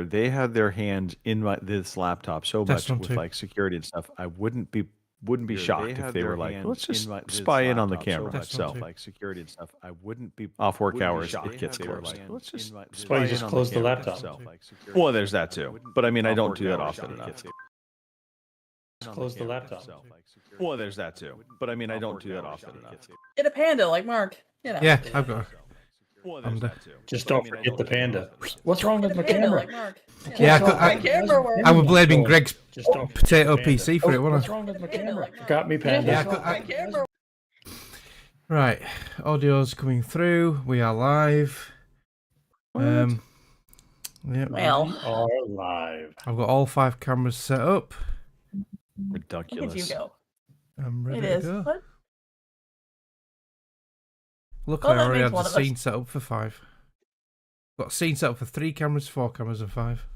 They had their hand in this laptop so much with like security and stuff. I wouldn't be shocked if they were like, let's just spy in on the camera. So like security and stuff. I wouldn't be off work hours. It gets closed. Let's just That's why you just close the laptop. Well, there's that too. But I mean, I don't do that often enough. Just close the laptop. Well, there's that too. But I mean, I don't do that often enough. Get a panda like Mark. You know. Yeah, I've got. Well, there's that too. Just don't forget the panda. What's wrong with my Panda camera? like Mark. Yeah, My camera works. I was blaming Greg's Just don't potato panda. PC for it, wasn't What's I? wrong with my Panda camera? like Mark. Got me, panda. Yeah, My camera. Right, audio's coming through. We are live. Yeah, Well, Are live. I've got all 5 cameras set up. look at you Ridiculous. go. I'm ready It to is. go. What? Luckily, Well, I that already makes had the one of us. scene set up for 5. Got a scene set up for 3 cameras, 4 cameras, and 5.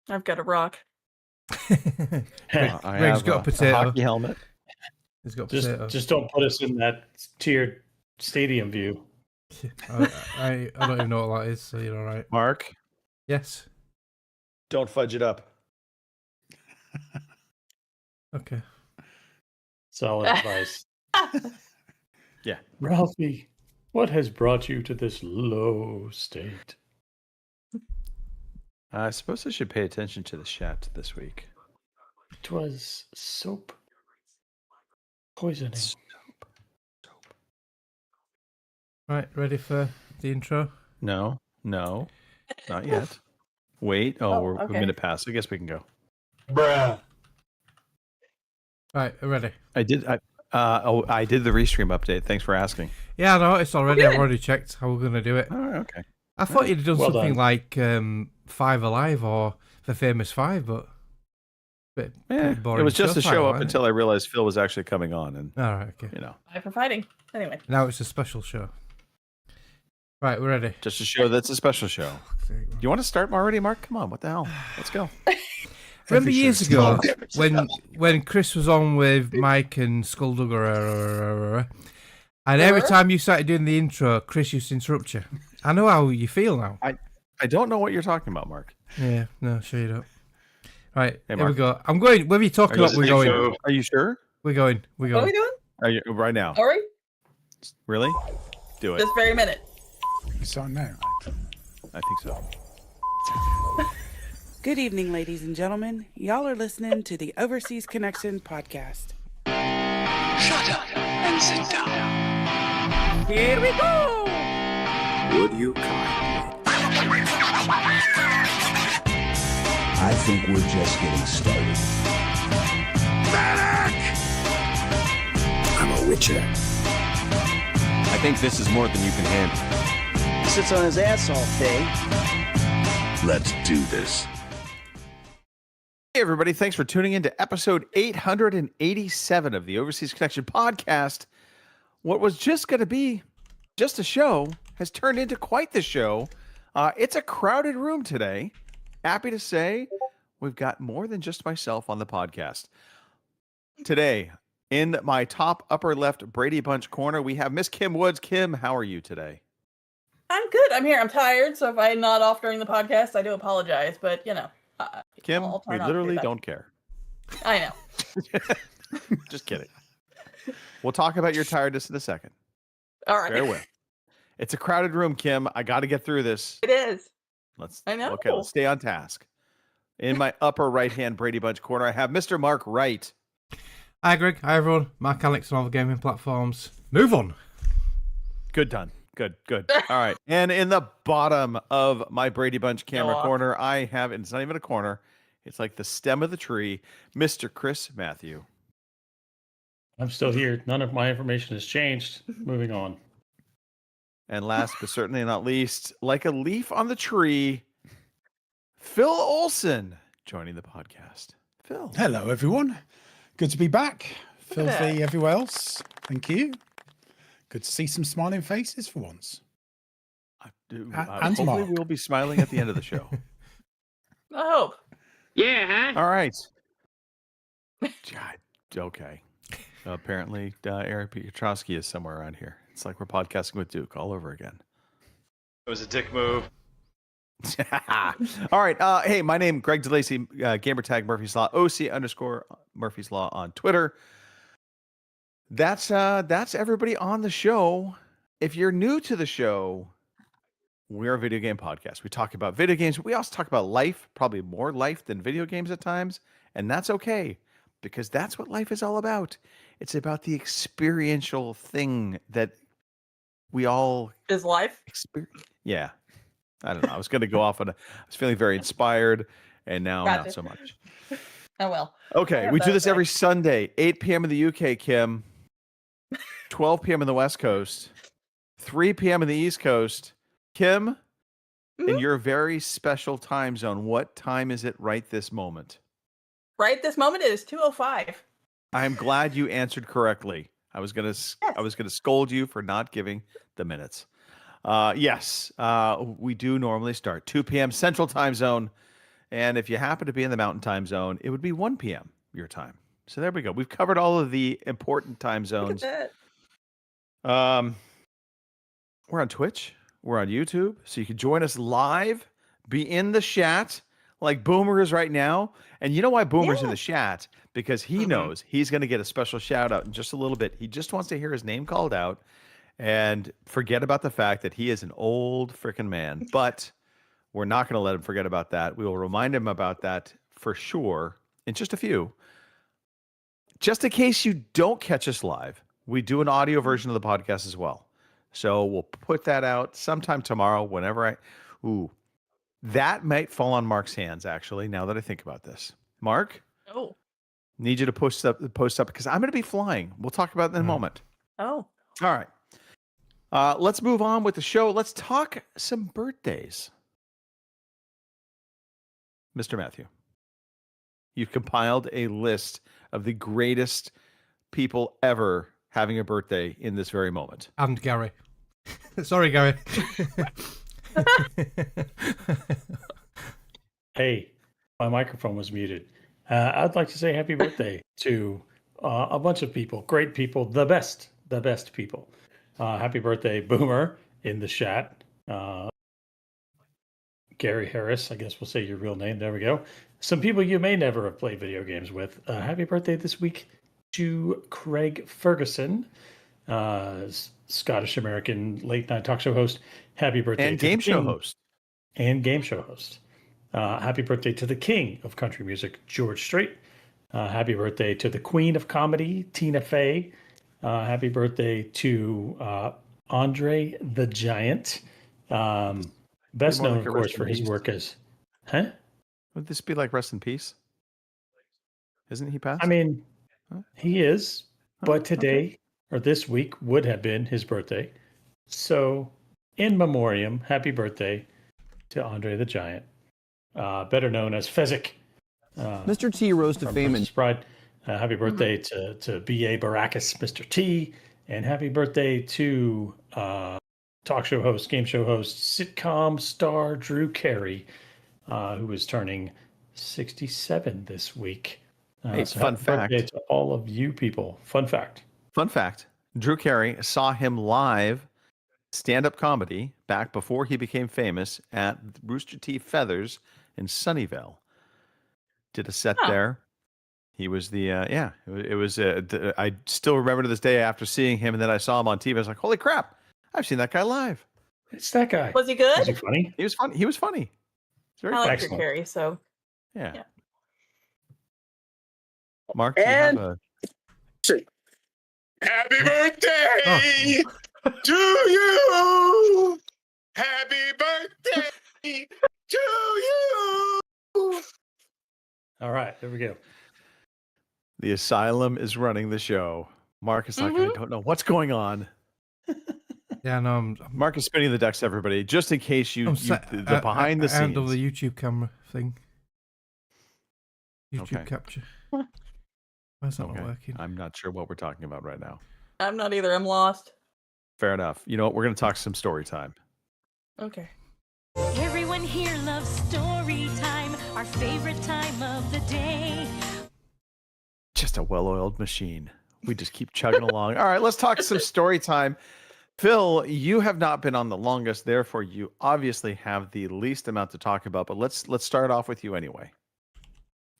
I've got a rock. I Greg's have got a potato. hockey helmet. He's got a potato. Just don't put us in that tiered stadium view. I don't even know what that is, so you're all right. Mark, Yes. don't fudge it up. Okay. Solid advice. Yeah. Ralphie, what has brought you to this low state? I suppose I should pay attention to the chat this week. It was soap poisoning. Right, ready for the intro? No, not yet. Wait. Oh, we're okay. a minute past. I guess we can go. Bruh. Right, ready. I did the restream update. Thanks for asking. Yeah, I know, it's already. good. I've already checked how we're going to do it. Oh, okay. I thought you'd done Well something done. like 5 Alive or The Famous 5, but bit Yeah, boring it was just a stuff, show like up that, until I realized Phil was actually coming on, and All right, okay. you know, Eye for fighting. Anyway. Now it's a special show. Right, we're ready. just to show that's a special show. You want to start already, Mark? Come on, what the hell? Let's go. Remember years ago when Chris was on with Mike and Skulldugger, and every time you started doing the intro, Chris used to interrupt you. I know how you feel now. I don't know what you're talking about, Mark. Yeah, no, sure you don't. Right, Hey, here we Mark. go. I'm going. Whether you're talking about, we're going. Are you sure? We're going. We're What are we going. doing? Are you right now? Are we? Really? Do it. This very minute. It's on now. I think so. Good evening, ladies and gentlemen. Y'all are listening to the Overseas Connection podcast. Shut up and sit down. Here we go! Would you I think we're just getting started. Medic! I'm a witcher. I think this is more than you can handle. He sits on his ass all day. Let's do this. Hey, everybody. Thanks for tuning in to episode 887 of the Overseas Connection podcast. What was just going to be just a show has turned into quite the show. It's a crowded room today. Happy to say we've got more than just myself on the podcast. Today, in my top upper left Brady Bunch corner, we have Miss Kim Woods. Kim, how are you today? I'm good. I'm here. I'm tired. So if I'm not off during the podcast, I do apologize. But, you know. Kim, I'll try we not to do literally that. don't care. I know. Just kidding. We'll talk about your tiredness in a second. All right. Very well. It's a crowded room, Kim. I got to get through this. It is. I know. Okay, let's stay on task. In my upper right-hand Brady Bunch corner, I have Mr. Mark Wright. Hi, Greg. Hi, everyone. Mark Alex on all the gaming platforms. Move on. Good done. Good. All right. And in the bottom of my Brady Bunch camera corner, I have, and it's not even a corner, it's like the stem of the tree, Mr. Chris Matthew. I'm still here. None of my information has changed. Moving on. And last but certainly not least, like a leaf on the tree, Phil Olson joining the podcast. Phil. Hello, everyone. Good to be back. Look at Filthy everywhere else. Thank you. Good to see some smiling faces for once. And Hopefully Mark. we'll be smiling at the end of the show. I hope. Yeah, huh? All right. God, okay. Apparently, Eric Piotrowski is somewhere around here. It's like we're podcasting with Duke all over again. It was a dick move. All right. Hey, my name Greg DeLacy, gamertag Murphy's Law, OC_Murphy's Law on Twitter. That's everybody on the show. If you're new to the show, we're a video game podcast. We talk about video games. We also talk about life, probably more life than video games at times, and that's okay because that's what life is all about. It's about the experiential thing that we all Is life? experience. Yeah. I don't know. I was going to go off on I was feeling very inspired, and now Gotcha. not so much. Oh well. Okay, Yeah, we do that's this every Sunday, 8 p.m. in the UK, Kim, 12 p.m. in the West Coast, 3 p.m. in the East Coast. Kim, in your very special time zone, what time is it right this moment? Right this moment it is 2:05. I am glad you answered correctly. I was gonna scold you for not giving the minutes. Yes, we do normally start 2 p.m. Central Time Zone, and if you happen to be in the Mountain Time Zone, it would be 1 p.m. your time. So there we go. We've covered all of the important time zones. Look at We're on Twitch. We're on YouTube, so you can join us live. Be in the chat like Boomer is right now. And you know why Boomer's in the chat? Because he knows he's going to get a special shout out in just a little bit. He just wants to hear his name called out and forget about the fact that he is an old freaking man. But we're not going to let him forget about that. We will remind him about that for sure in just a few. Just in case you don't catch us live, we do an audio version of the podcast as well. So we'll put that out sometime tomorrow, whenever that might fall on Mark's hands, actually, now that I think about this. Mark? Oh. Need you to post up because I'm going to be flying. We'll talk about it in a moment. Oh. All right. Let's move on with the show. Let's talk some birthdays. Mr. Matthew, you've compiled a list of the greatest people ever having a birthday in this very moment. And Gary. Sorry, Gary. Hey, my microphone was muted. I'd like to say happy birthday to a bunch of people, great people, the best people. Happy birthday, Boomer, in the chat. Gary Harris, I guess we'll say your real name. There we go. Some people you may never have played video games with. Happy birthday this week to Craig Ferguson, Scottish-American late-night talk show host. Happy birthday and to game show host. And game show host. Happy birthday to the king of country music, George Strait. Happy birthday to the queen of comedy, Tina Fey. Happy birthday to Andre the Giant. Best known, of course, for his work as... Huh? Would this be like Rest in Peace? Isn't he passed? I mean, he is. But today, or this week, would have been his birthday. So, in memoriam, happy birthday to Andre the Giant. Better known as Fezzik. Mr. T rose to fame and Bride. Happy birthday to B.A. Baracus, Mr. T. And happy birthday to talk show host, game show host, sitcom star Drew Carey, who is turning 67 this week. Hey, so fun happy fact. birthday to all of you people. Fun fact. Fun fact. Drew Carey saw him live stand-up comedy back before he became famous at Rooster Teeth Feathers in Sunnyvale. Did a set there. He was the it was I still remember to this day after seeing him, and then I saw him on TV. I was like, holy crap, I've seen that guy live. It's that guy. Was he good? Was he funny? He was funny. He was funny. It's very I like funny. Drew Carey, so Yeah. yeah. Mark, do you have a... Happy birthday to you. Happy birthday to you. All right, there we go. The Asylum is running the show. Mark is like, I don't know what's going on. Yeah, no, Mark is spinning the decks, everybody, just in case the behind the scenes. of the YouTube camera thing. YouTube capture. Why's that not working? I'm not sure what we're talking about right now. I'm not either. I'm lost. Fair enough. You know what? We're going to talk some story time. Okay. Everyone here loves story time, our favorite time of the day. Just a well-oiled machine. We just keep chugging along. All right, let's talk some story time. Phil, you have not been on the longest, therefore you obviously have the least amount to talk about. But let's start off with you anyway.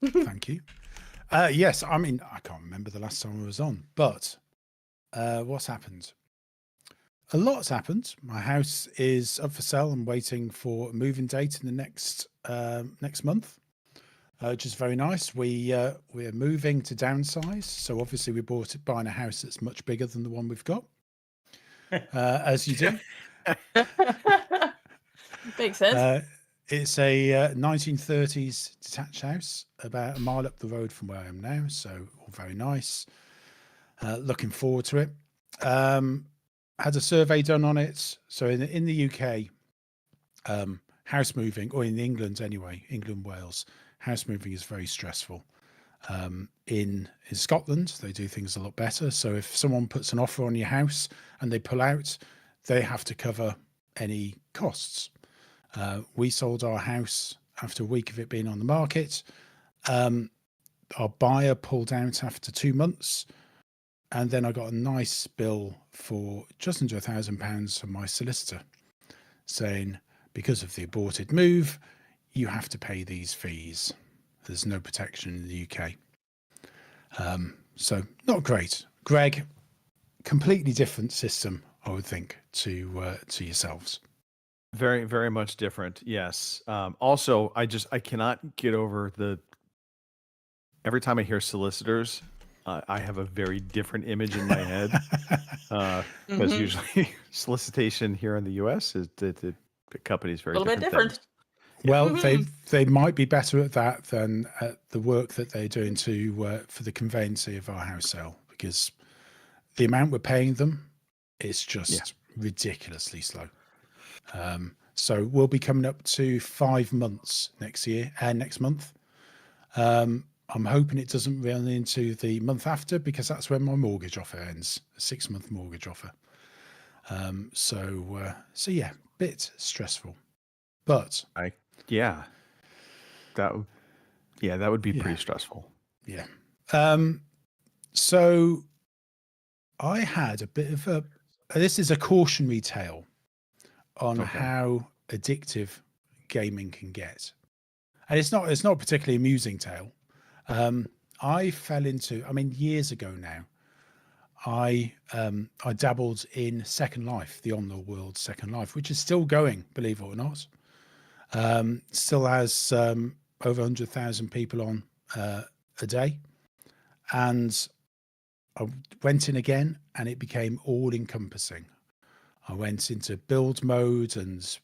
Thank you. Yes, I mean, I can't remember the last time I was on, but what's happened? A lot's happened. My house is up for sale. I'm waiting for a moving date in the next month, which is very nice. We're moving to downsize, so obviously we're buying a house that's much bigger than the one we've got, as you do. Makes sense. It's a 1930s detached house about a mile up the road from where I am now, so all very nice. Looking forward to it. Had a survey done on it. So in the UK, house moving, or in England anyway, England, Wales, house moving is very stressful. In Scotland, they do things a lot better. So if someone puts an offer on your house and they pull out, they have to cover any costs. We sold our house after a week of it being on the market. Our buyer pulled out after 2 months. And then I got a nice bill for just under £1,000 from my solicitor saying, because of the aborted move, you have to pay these fees. There's no protection in the UK. So not great. Greg, completely different system, I would think, to yourselves. Very, very much different. Yes. Also, I cannot get over every time I hear solicitors, I have a very different image in my head. Because usually solicitation here in the US is the company's very a little bit different. different. Well, they might be better at that than at the work that they're doing for the conveyancing of our house sale, because the amount we're paying them is just ridiculously slow. So we'll be coming up to 5 months next month. I'm hoping it doesn't run into the month after, because that's when my mortgage offer ends, a 6-month mortgage offer. So yeah, bit stressful, but that would be pretty stressful. Yeah. So I had a bit of this is a cautionary tale on how addictive gaming can get. And it's not a particularly amusing tale. I fell into, years ago now, I dabbled in Second Life, the On the World Second Life, which is still going, believe it or not. Still has over 100,000 people on a day. And I went in again, and it became all encompassing. I went into build mode and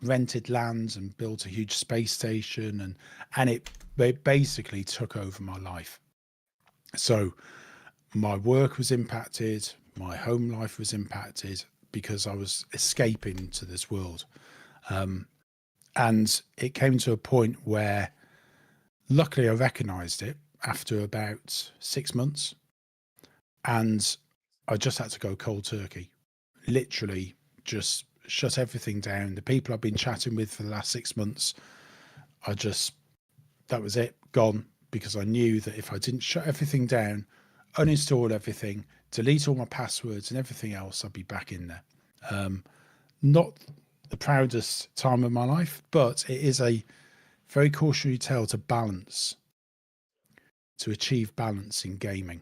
rented lands and built a huge space station, and it basically took over my life. So my work was impacted, my home life was impacted, because I was escaping to this world. And it came to a point where luckily I recognized it after about 6 months, and I just had to go cold turkey, literally just shut everything down. The people I've been chatting with for the last 6 months, that was it, gone, because I knew that if I didn't shut everything down, uninstall everything, delete all my passwords and everything else, I'd be back in there. Not the proudest time of my life, but it is a very cautionary tale to achieve balance in gaming.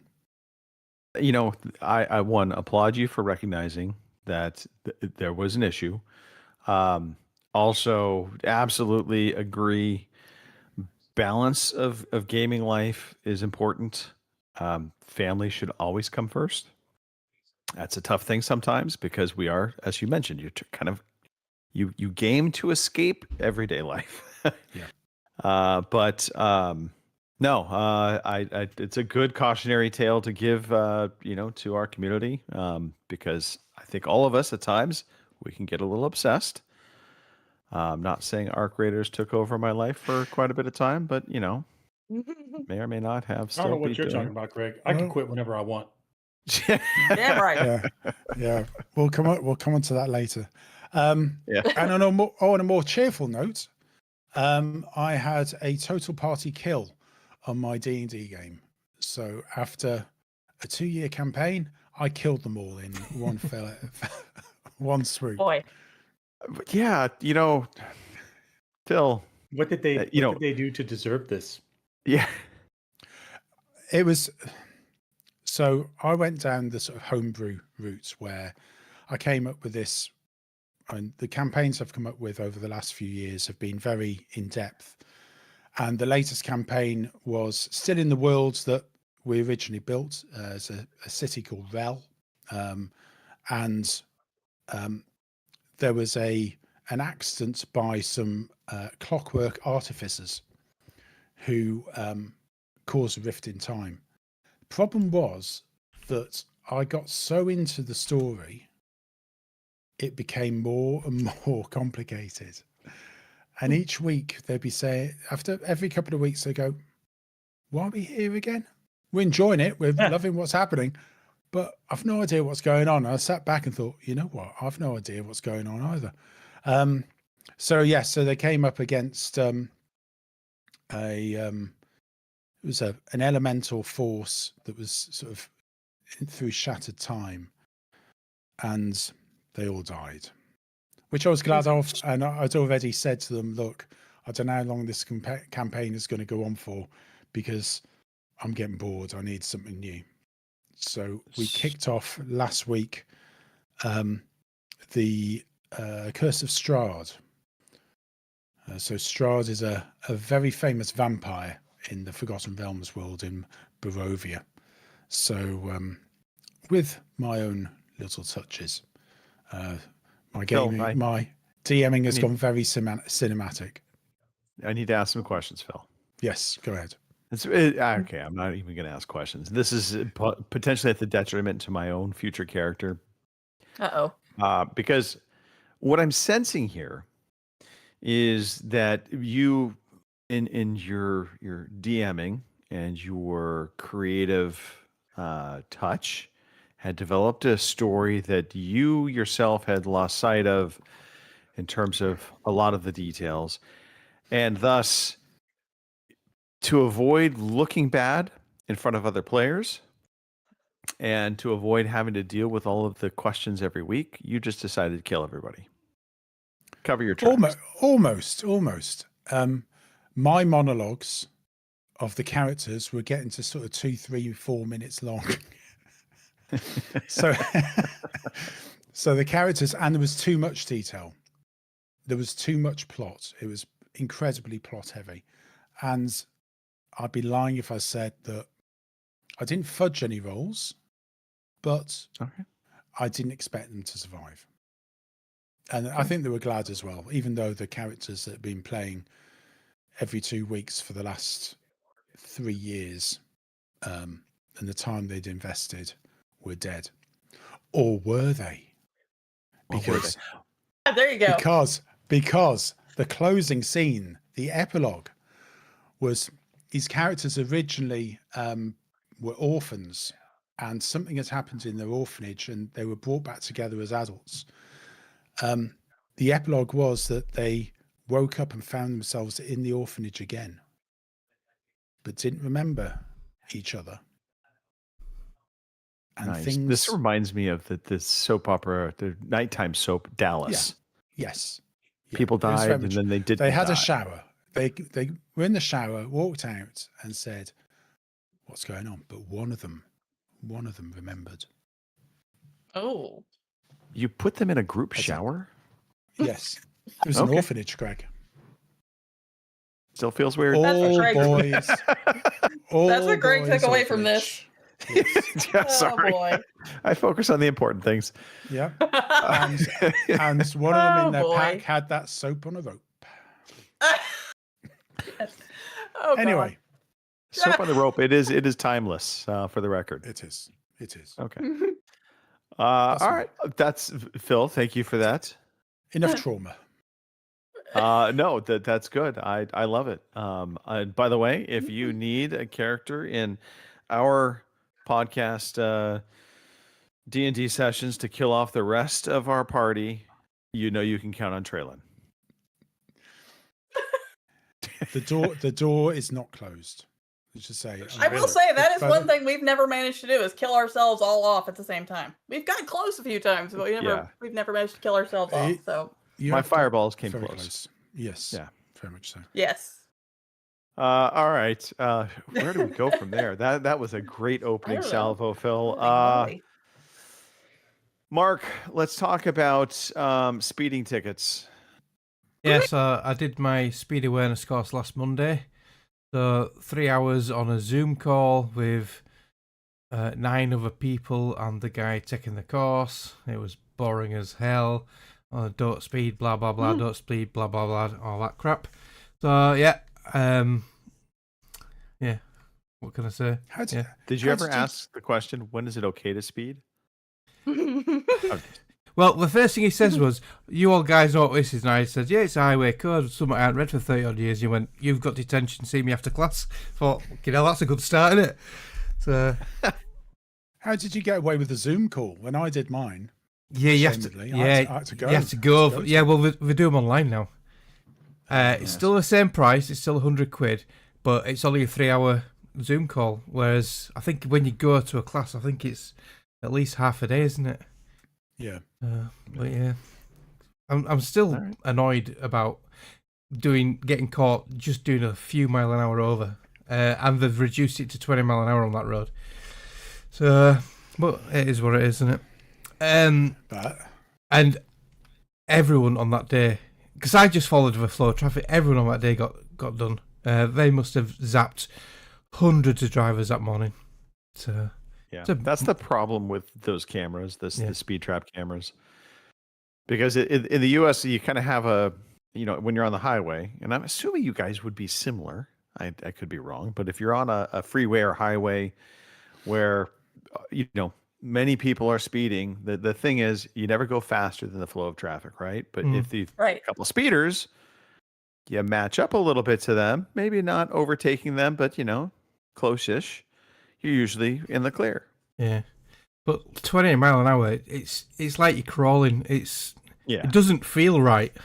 I applaud you for recognizing that there was an issue. Also, absolutely agree. Balance of gaming life is important. Family should always come first. That's a tough thing sometimes, because we are, as you mentioned, you're kind of you game to escape everyday life. Yeah. No, it's a good cautionary tale to give, to our community, because I think all of us at times we can get a little obsessed. I'm not saying Arc Raiders took over my life for quite a bit of time, but may or may not have. I don't know what you're talking about, Greg. I can quit whenever I want. Yeah, right. Yeah. We'll come on to that later. And on a more cheerful note, I had a total party kill on my D&D game. So after a 2-year campaign, I killed them all in one one swoop. Boy. Yeah, Phil. What did they you what did they do to deserve this? Yeah. It was so I went down the sort of homebrew route where I came up with this, and the campaigns I've come up with over the last few years have been very in depth. And the latest campaign was still in the worlds that we originally built as a city called Rel. And there was an accident by some clockwork artificers who caused a rift in time. The problem was that I got so into the story, it became more and more complicated. And each week they'd be saying, after every couple of weeks, they go, "Why are we here again? We're enjoying it. We're loving what's happening, but I've no idea what's going on." And I sat back and thought, you know what? I've no idea what's going on either. So they came up against it was an elemental force that was sort of through shattered time, and they all died, which I was glad of. And I'd already said to them, look, I don't know how long this campaign is going to go on for, because I'm getting bored. I need something new. So we kicked off last week the Curse of Strahd. So Strahd is a very famous vampire in the Forgotten Realms world in Barovia. So with my own little touches, my DMing has gone very cinematic. I need to ask some questions, Phil. Yes, go ahead. Okay, I'm not even going to ask questions. This is potentially at the detriment to my own future character. Because what I'm sensing here is that you, in your DMing and your creative touch, had developed a story that you yourself had lost sight of in terms of a lot of the details, and thus, to avoid looking bad in front of other players and to avoid having to deal with all of the questions every week, you just decided to kill everybody. Cover your tracks. Almost. My monologues of the characters were getting to sort of 2, 3, 4 minutes long. So the characters, and there was too much detail. There was too much plot. It was incredibly plot heavy. And I'd be lying if I said that I didn't fudge any rolls, but I didn't expect them to survive. And I think they were glad as well, even though the characters that have been playing every 2 weeks for the last 3 years, and the time they'd invested, were dead. Or were they? Because there you go. Because the closing scene, the epilogue, was these characters originally were orphans, and something has happened in their orphanage, and they were brought back together as adults. The epilogue was that they woke up and found themselves in the orphanage again, but didn't remember each other. And nice. This reminds me of the soap opera, the nighttime soap Dallas. Yeah. Yes. People died, and then they didn't. They had a shower. They were in the shower, walked out, and said, "What's going on?" But one of them remembered. Oh. You put them in a group shower? Yes. It was an orphanage, Greg. Still feels weird. All boys. That's what Greg took away from this. Yes. Yeah, sorry. Oh boy. I focus on the important things. Yeah. And one of them in their pack had that soap on a rope. Yes. Oh, anyway. Soap on the rope. It is timeless, for the record. It is. Okay. All right. That's Phil. Thank you for that. Enough trauma. No, that's good. I love it. By the way, if you need a character in our podcast D&D sessions to kill off the rest of our party, you can count on Traylon. The door is not closed. Let's just say. I will say that is one thing we've never managed to do is kill ourselves all off at the same time. We've got close a few times, but we've never managed to kill ourselves off. So my fireballs came close. Yes. Yeah. Very much so. Yes. All right. Where do we go from there? That was a great opening salvo, Phil. Mark, let's talk about speeding tickets. Yeah, so I did my speed awareness course last Monday. So 3 hours on a Zoom call with 9 other people and the guy taking the course. It was boring as hell. Don't speed, blah, blah, blah, don't speed, blah, blah, blah, all that crap. So, yeah. Yeah, what can I say? Did you ever ask the question, when is it okay to speed? Well, the first thing he says was, you all guys know what this is. And I said, yeah, it's a highway code. Something I hadn't read for 30 odd years. You went, you've got detention, see me after class. Thought, that's a good start, isn't it? So, how did you get away with the Zoom call when I did mine? Yeah, you have to. Yeah, I had to go. You have to go. Yeah, well, we do them online now. It's still the same price. It's still £100, but it's only a 3 hour Zoom call. Whereas I think when you go to a class, I think it's at least half a day, isn't it? Yeah. But yeah, I'm still annoyed about getting caught just doing a few mile an hour over, and they've reduced it to 20 mile an hour on that road. So, but it is what it is, isn't it? And everyone on that day, because I just followed the flow of traffic, everyone on that day got done. They must have zapped hundreds of drivers that morning. So. Yeah, that's the problem with those cameras, the speed trap cameras. Because in the U.S., you kind of have when you're on the highway, and I'm assuming you guys would be similar. I could be wrong, but if you're on a freeway or highway where, many people are speeding, the thing is, you never go faster than the flow of traffic, right? But if the couple of speeders, you match up a little bit to them, maybe not overtaking them, but, close-ish. You're usually in the clear. Yeah, but 20 mile an hour, it's like you're crawling. It doesn't feel right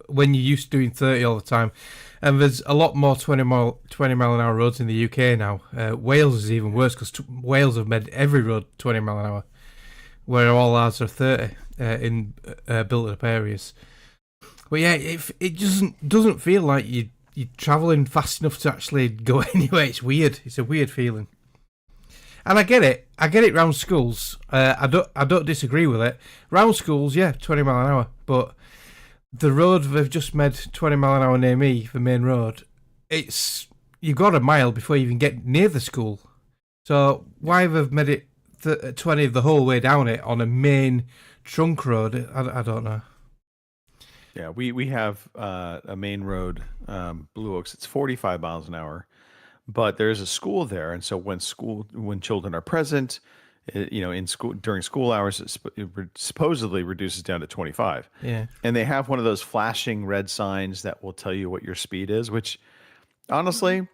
when you're used to doing 30 all the time. And there's a lot more 20 mile an hour roads in the UK now. Wales is even worse because Wales have made every road 20 mile an hour, where all ours are 30 in built up areas. But yeah, it doesn't feel like you're travelling fast enough to actually go anywhere. It's weird. It's a weird feeling. And I get it. Round schools. I don't disagree with it. Round schools, 20 mile an hour. But the road they've just made 20 mile an hour near me, the main road, you've got a mile before you even get near the school. So why they've made it 20 the whole way down it on a main trunk road, I don't know. Yeah, we have a main road, Blue Oaks. It's 45 miles an hour. But there's a school there, and so when children are present, in school during school hours, it supposedly reduces down to 25. Yeah. And they have one of those flashing red signs that will tell you what your speed is, which honestly,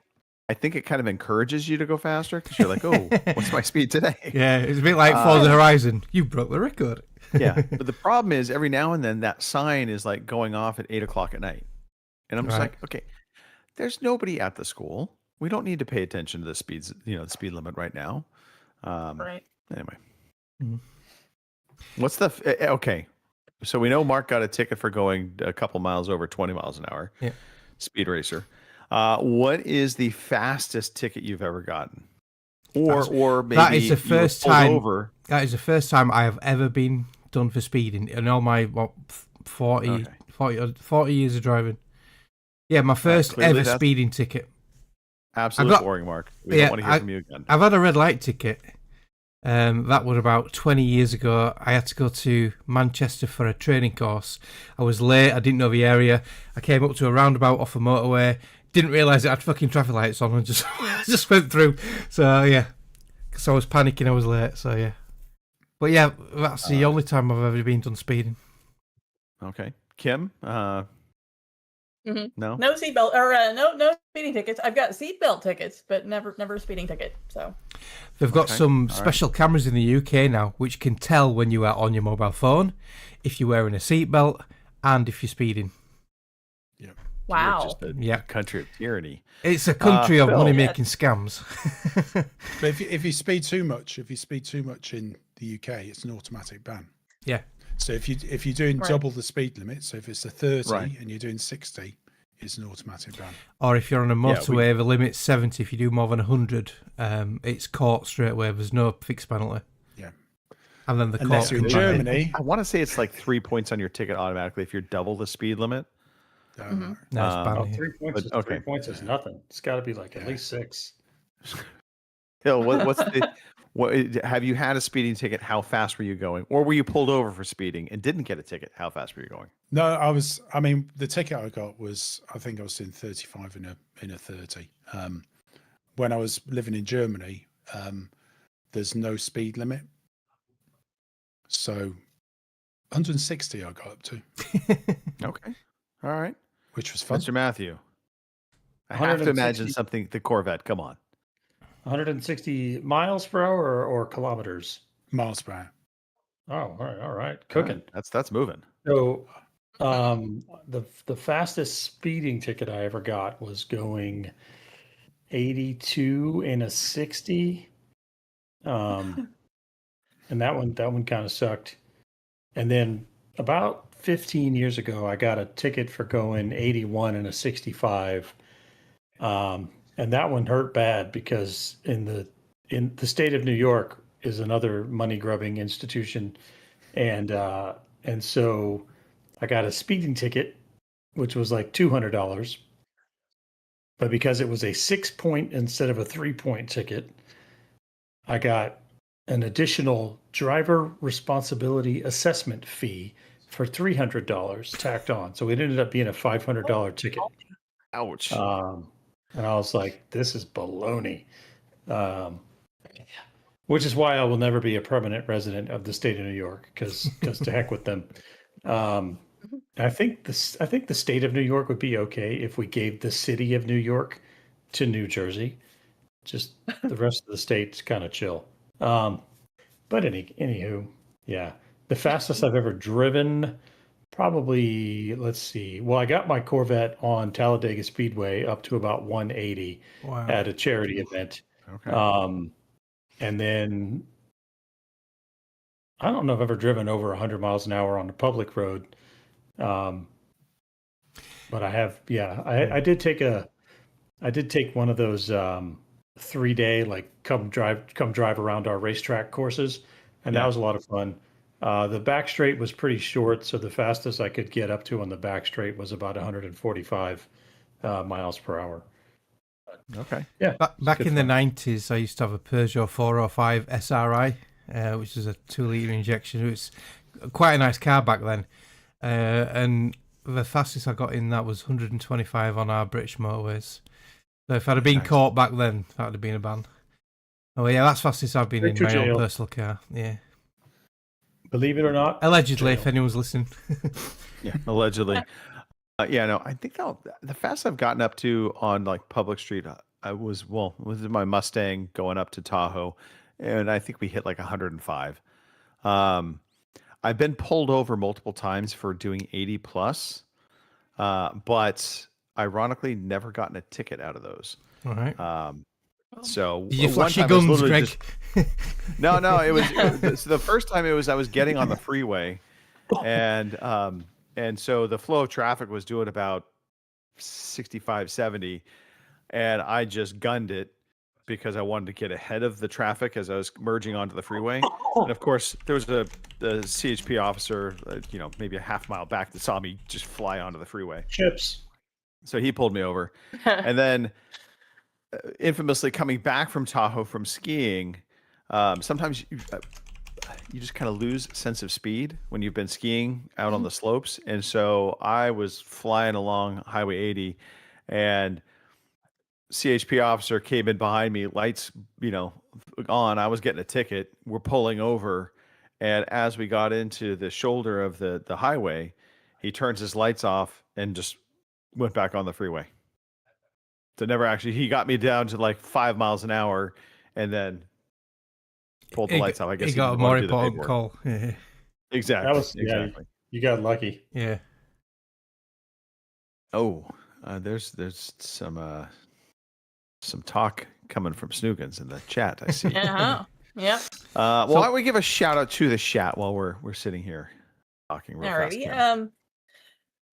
I think it kind of encourages you to go faster because you're like, oh, what's my speed today? Yeah, it's a bit like Forza Horizon. You broke the record. Yeah, but the problem is every now and then that sign is like going off at 8 o'clock at night, and I'm just like, okay, there's nobody at the school. We don't need to pay attention to the speeds, the speed limit right now. Right. Anyway, what's the okay? So we know Mark got a ticket for going a couple miles over 20 miles an hour. Yeah. Speed racer. What is the fastest ticket you've ever gotten? Or maybe that is the first time. Over. That is the first time I have ever been done for speeding in all my 40 years of driving. Yeah, my first ever speeding ticket. Absolute boring, Mark. We don't want to hear from you again. I've had a red light ticket. That was about 20 years ago. I had to go to Manchester for a training course. I was late. I didn't know the area. I came up to a roundabout off a motorway. Didn't realise it had fucking traffic lights on and just went through. So, yeah. Because I was panicking I was late. So, yeah. But, yeah, that's the only time I've ever been done speeding. Okay. Kim? No seatbelt or no speeding tickets. I've got seatbelt tickets, but never a speeding ticket. So they've got some special cameras in the UK now, which can tell when you are on your mobile phone, if you're wearing a seatbelt, and if you're speeding. Yeah. Wow. Just a Yeah. country of tyranny. It's a country of Phil. money making scams. But if you speed too much in the UK, it's an automatic ban. Yeah. So if you're doing Right. double the speed limit, so if it's a 30 Right. and you're doing 60, it's an automatic ban. Or if you're on a Yeah, motorway, the limit's 70. If you do more than 100, it's caught straight away. There's no fixed penalty. Yeah. And then the Unless court you're can in ban it. Germany, I want to say it's like 3 points on your ticket automatically if you're double the speed limit. Mm-hmm. No, it's banned Oh, here. 3 points. But- okay. 3 points is nothing. It's got to be like at least 6. Hill, what's the? What have you had a speeding ticket? How fast were you going, or were you pulled over for speeding and didn't get a ticket? How fast were you going? no, I mean, the ticket I got was, I think I was doing 35 in a 30. When I was living in Germany, there's no speed limit. So 160 I got up to, Okay, all right, which was fun. Mr. Matthew. I have to 160. imagine something. The Corvette. Come on. 160 miles per hour or kilometers? Miles per hour. Oh, all right. Cooking. That's moving. So, the fastest speeding ticket I ever got was going 82 in a 60. And that one kind of sucked. And then about 15 years ago, I got a ticket for going 81 in a 65. And that one hurt bad because in the state of New York is another money grubbing institution, and so I got a speeding ticket, which was like $200, but because it was a 6-point instead of a 3-point ticket, I got an additional driver responsibility assessment fee for $300 tacked on. So it ended up being a $500 ticket. Ouch. And I was like, this is baloney. Which is why I will never be a permanent resident of the state of New York, because to heck with them. I think the state of New York would be okay if we gave the city of New York to New Jersey. Just the rest of the state's kind of chill. But anywho, yeah. The fastest I've ever driven, probably, let's see. Well, I got my Corvette on Talladega Speedway up to about 180 Wow. at a charity event. Okay. And then I don't know if I've ever driven over 100 miles an hour on a public road. But I have, yeah, I did take one of those 3-day, like come drive around our racetrack courses. And that was a lot of fun. The back straight was pretty short, so the fastest I could get up to on the back straight was about 145 miles per hour. Okay. Yeah. Back good in the fun. 90s, I used to have a Peugeot 405 SRI, which is a 2-litre injection. It was quite a nice car back then. And the fastest I got in that was 125 on our British motorways. So if I'd have been caught back then, that would have been a ban. Oh yeah, that's fastest I've been Straight in to my own jail. personal car. Yeah. Believe it or not. Allegedly, if jail. anyone's listening. Yeah, allegedly. Yeah, no, I think the fastest I've gotten up to on like public street, I was my Mustang going up to Tahoe, and I think we hit like 105. I've been pulled over multiple times for doing 80 plus, but ironically, never gotten a ticket out of those. All right. So Did you one flash your time I was guns, literally Greg? No, it was so the first time I was getting on the freeway, and so the flow of traffic was doing about 65, 70, and I just gunned it because I wanted to get ahead of the traffic as I was merging onto the freeway. And of course, there was the CHP officer, maybe a half mile back that saw me just fly onto the freeway. Chips. So he pulled me over, and then infamously coming back from Tahoe from skiing, sometimes you just kind of lose sense of speed when you've been skiing out on the slopes. And so I was flying along Highway 80, and CHP officer came in behind me, lights, on. I was getting a ticket. We're pulling over, and as we got into the shoulder of the highway, he turns his lights off and just went back on the freeway. So he got me down to like 5 miles an hour, and then pulled the lights off. I guess he got a didn't more wanna do the important paperwork. call. Yeah. Exactly. Exactly. You got lucky. Yeah. Oh, There's some talk coming from Snoogans in the chat. I see. Uh-huh. Yep. Well, why don't we give a shout out to the chat while we're sitting here talking real fast? Alrighty.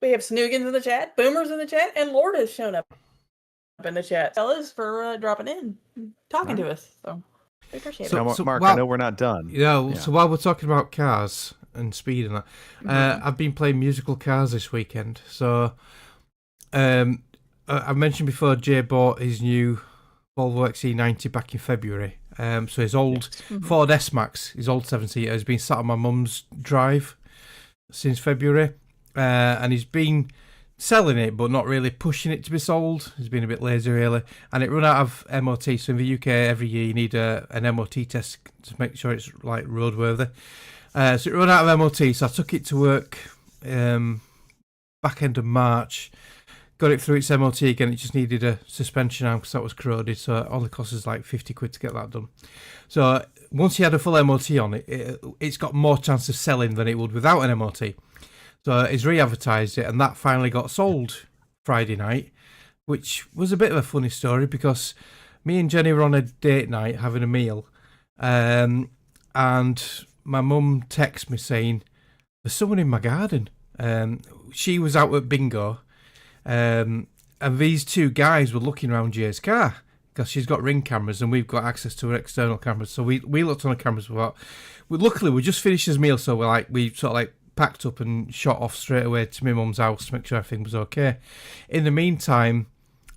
We have Snoogans in the chat, Boomers in the chat, and Lord has shown up in the chat. Fellas, for dropping in, talking to us. So we appreciate it. Now, Mark, I know we're not done. Yeah. So while we're talking about cars and speed and that, I've been playing musical cars this weekend. So I mentioned before, Jay bought his new Volvo XC90 back in February. So his old Ford S-Max, his old 7-seater, has been sat on my mum's drive since February. And he's been selling it, but not really pushing it to be sold. He's been a bit lazy, really. And it run out of MOT. So in the UK, every year you need an MOT test to make sure it's like roadworthy. So it run out of MOT. So I took it to work back end of March. Got it through its MOT again. It just needed a suspension arm because that was corroded. So it only cost us like 50 quid to get that done. So once you had a full MOT on it, it's got more chance of selling than it would without an MOT. So he's re-advertised it, and that finally got sold Friday night, which was a bit of a funny story because me and Jenny were on a date night having a meal, and my mum texted me saying, "There's someone in my garden." She was out at bingo, and these two guys were looking around Jay's car because she's got Ring cameras and we've got access to her external cameras. So we looked on the cameras. Luckily, we just finished his meal, so we sort of like packed up and shot off straight away to my mum's house to make sure everything was okay. In the meantime,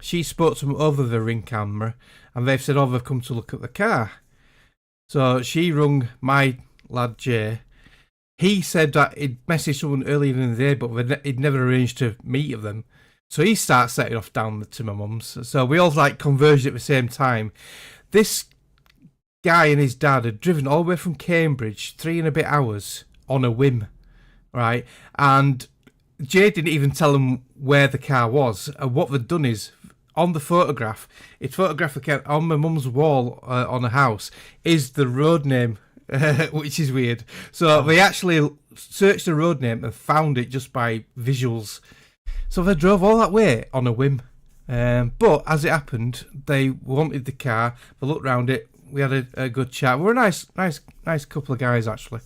she spoke to them over the Ring camera, and they've said, they've come to look at the car. So she rung my lad Jay. He said that he'd messaged someone earlier in the day, but he'd never arranged to meet them. So he starts setting off down to my mum's. So we all like converged at the same time. This guy and his dad had driven all the way from Cambridge, 3 and a bit hours, on a whim. Right, and Jay didn't even tell them where the car was. And what they'd done is, on the photograph, it photographed the car on my mum's wall on a house, is the road name, which is weird. So they actually searched the road name and found it just by visuals. So they drove all that way on a whim. But as it happened, they wanted the car. They looked round it. We had a good chat. We're a nice couple of guys, actually.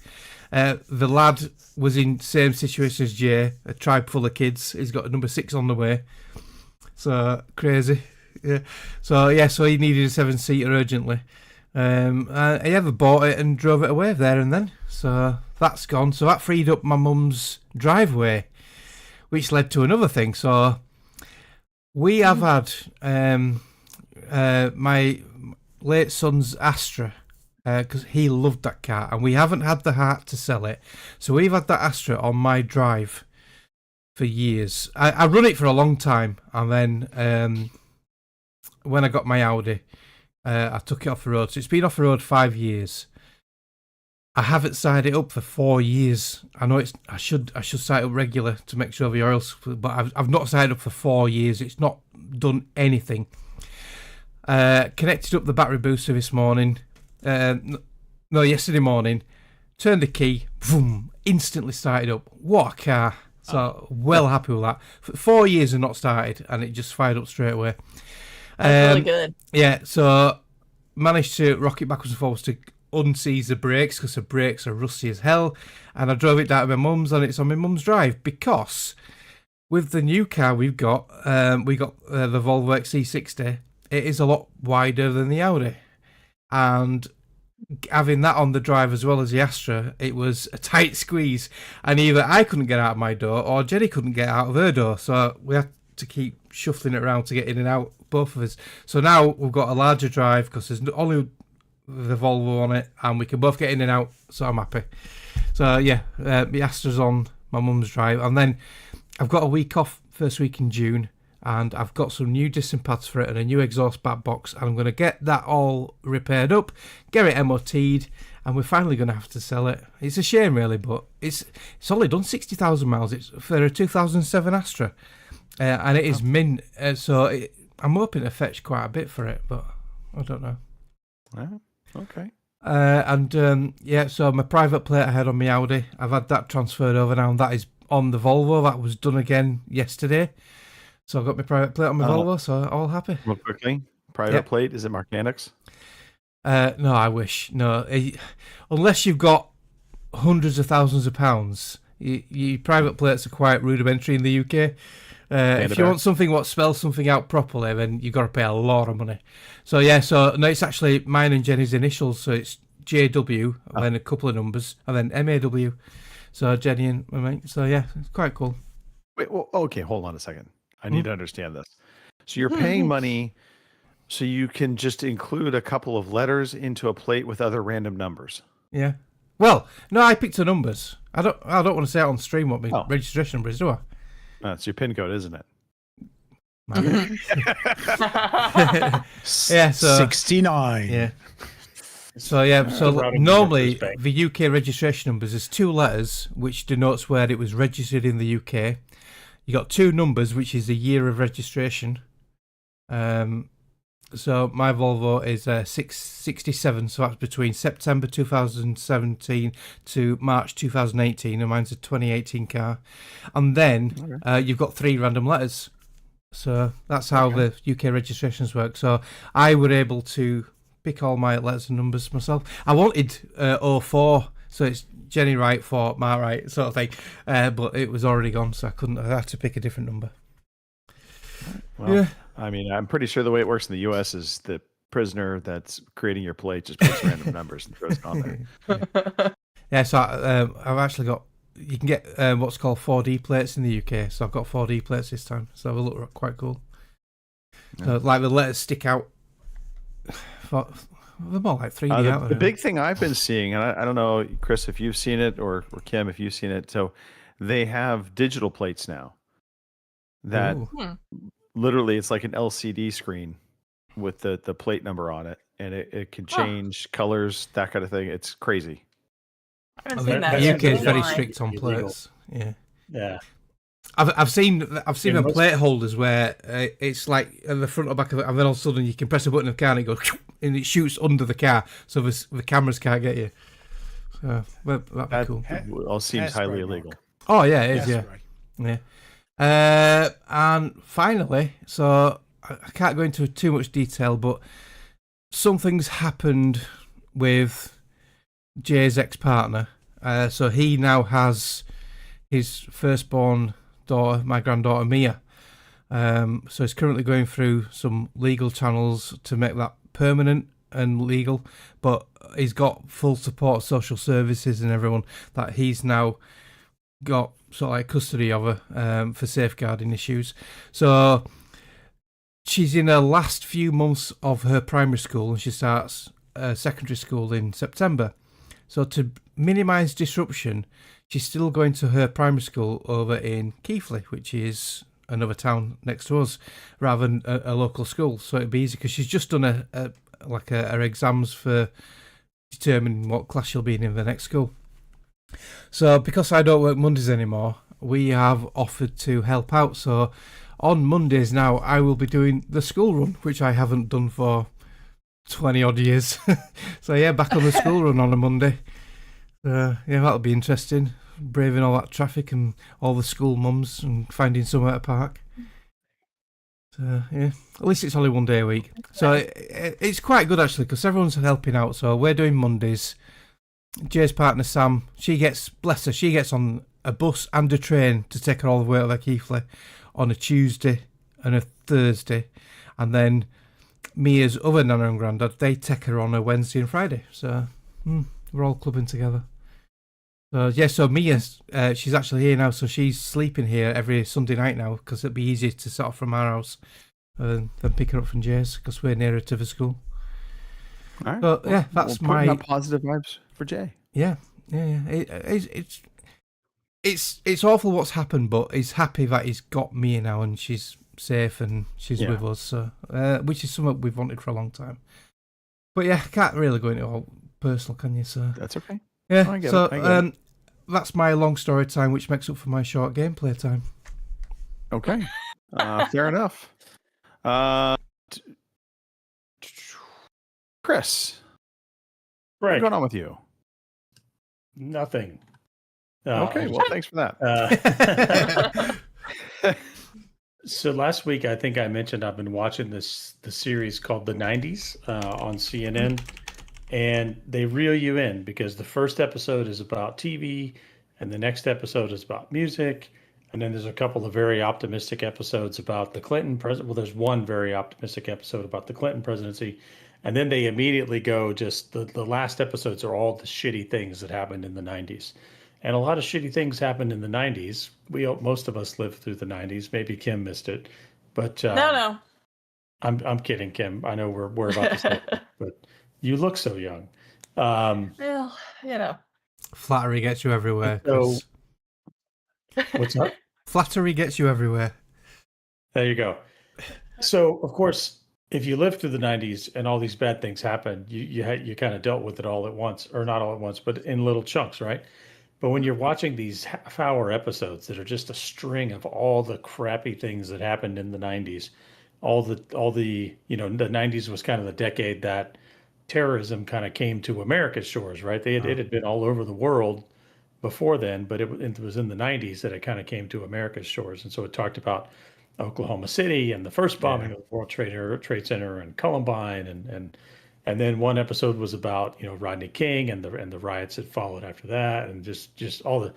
The lad was in same situation as Jay, a tribe full of kids. He's got a number 6 on the way. So crazy. Yeah. So he needed a 7-seater urgently. He ever bought it and drove it away there and then. So that's gone. So that freed up my mum's driveway, which led to another thing. So we have had my late son's Astra, because he loved that car, and we haven't had the heart to sell it. So we've had that Astra on my drive for years. I run it for a long time, and then when I got my Audi, I took it off the road. So it's been off the road 5 years. I haven't started it up for 4 years. I know I should start it up regular to make sure the oil's, but I've not started up for 4 years. It's not done anything. Connected up the battery booster this morning. Yesterday morning. Turned the key. Boom! Instantly started up. What a car! So well happy with that. For 4 years and not started, and it just fired up straight away. That's really good. Yeah. So managed to rock it backwards and forwards to unseize the brakes because the brakes are rusty as hell, and I drove it down to my mum's, and it's on my mum's drive because with the new car we got the Volvo XC60. It is a lot wider than the Audi, and having that on the drive as well as the Astra, it was a tight squeeze, and either I couldn't get out of my door or Jenny couldn't get out of her door, so we had to keep shuffling it around to get in and out, both of us. So now we've got a larger drive because there's only the Volvo on it, and we can both get in and out, so I'm happy. So yeah, the Astra's on my mum's drive, and then I've got a week off first week in June, and I've got some new disc and pads for it and a new exhaust back box, and I'm going to get that all repaired up, get it MOT'd, and we're finally going to have to sell it. It's a shame really, but it's only done 60,000 miles. It's for a 2007 Astra, and it is mint, so I'm hoping to fetch quite a bit for it, but I don't know. Okay. So my private plate I had on my Audi, I've had that transferred over now, and that is on the Volvo. That was done again yesterday. So I got my private plate on my Volvo, so all happy. Real quickly, private plate, is it Marcanix? No, I wish. No, unless you've got hundreds of thousands of pounds, your private plates are quite rudimentary in the UK. If you want something what spells something out properly, then you've got to pay a lot of money. So no, it's actually mine and Jenny's initials, so it's JW, and then a couple of numbers, and then MAW. So Jenny and my mate. So yeah, it's quite cool. Wait, well, okay, hold on a second. I need to understand this. So you're paying money so you can just include a couple of letters into a plate with other random numbers. Yeah. Well, no, I picked the numbers. I don't want to say out on stream what my registration number is, do I? That's your PIN code, isn't it? Yeah, so 69. Yeah. So normally the UK registration numbers is 2 letters, which denotes where it was registered in the UK. You got 2 numbers, which is the year of registration. So my Volvo is 667, so that's between September 2017 to March 2018, and mine's a 2018 car. And then you've got 3 random letters. So that's how the UK registrations work. So I were able to pick all my letters and numbers myself. I wanted 04, so it's Jenny Wright for Mark Wright sort of thing, but it was already gone, so I had to pick a different number. Well, yeah. I mean, I'm pretty sure the way it works in the U.S. is the prisoner that's creating your plate just puts random numbers and throws it on there. Yeah, so I've actually got, you can get what's called 4D plates in the UK, so I've got 4D plates this time, so they look quite cool. Yeah. So like the letters stick out, they're more like 3D out. The big thing I've been seeing, and I don't know, Chris, if you've seen it, or Kim, if you've seen it, so they have digital plates now that literally it's like an LCD screen with the plate number on it, and it can change colors, that kind of thing. It's crazy. I haven't seen that. The UK is very strict on plates. Yeah. I've seen the plate holders where it's like at the front or back of it, and then all of a sudden you can press a button of the car and it goes and it shoots under the car, so the cameras can't get you. So that'd be cool. It all seems highly illegal. Oh yeah, it is. Yeah. And finally, so I can't go into too much detail, but something's happened with Jay's ex-partner. So he now has his firstborn daughter, my granddaughter Mia. So he's currently going through some legal channels to make that permanent and legal, but he's got full support of social services and everyone that he's now got sort of like custody of her for safeguarding issues. So she's in her last few months of her primary school and she starts secondary school in September. So to minimise disruption, she's still going to her primary school over in Keighley, which is another town next to us, rather than a local school. So it'd be easy because she's just done her exams for determining what class she'll be in the next school. So because I don't work Mondays anymore, we have offered to help out. So on Mondays now, I will be doing the school run, which I haven't done for 20 odd years. So yeah, back on the school run on a Monday. Yeah, that'll be interesting. Braving all that traffic and all the school mums and finding somewhere to park. So yeah, at least it's only 1 day a week. So it's quite good actually because everyone's helping out. So we're doing Mondays. Jay's partner Sam, she gets on a bus and a train to take her all the way to Keighley on a Tuesday and a Thursday, and then Mia's other nana and granddad, they take her on a Wednesday and Friday. So we're all clubbing together. So Mia, she's actually here now, so she's sleeping here every Sunday night now because it'd be easier to set off from our house than pick her up from Jay's because we're nearer to the school. All right. So yeah, that's my positive vibes for Jay. Yeah. It's awful what's happened, but he's happy that he's got Mia now and she's safe and she's with us. So which is something we've wanted for a long time. But yeah, can't really go into all personal, can you? So that's okay. Yeah. I get it. That's my long story time, which makes up for my short gameplay time. Okay. Fair enough. Chris, what's going on with you? Nothing. Okay, well, thanks for that. So last week, I think I mentioned I've been watching the series called The 90s on CNN, and they reel you in because the first episode is about TV, and the next episode is about music, and then there's a couple of very optimistic episodes about the Clinton president. Well, there's one very optimistic episode about the Clinton presidency, and then they immediately go just the last episodes are all the shitty things that happened in the 90s. And a lot of shitty things happened in the 90s. Most of us lived through the 90s. Maybe Kim missed it, but No. I'm kidding, Kim. I know we're about to say, but you look so young. Well, you know. Flattery gets you everywhere. So, Chris. what's up? Flattery gets you everywhere. There you go. So, of course, if you lived through the 90s and all these bad things happened, you kind of dealt with it all at once, or not all at once, but in little chunks, right? But when you're watching these half-hour episodes that are just a string of all the crappy things that happened in the 90s, all the the 90s was kind of the decade that terrorism kind of came to America's shores, right? It had been all over the world before then, but it was in the 90s that it kind of came to America's shores. And so it talked about Oklahoma City and the first bombing of the World Trade Center and Columbine and then one episode was about Rodney King and the riots that followed after that, and just all the,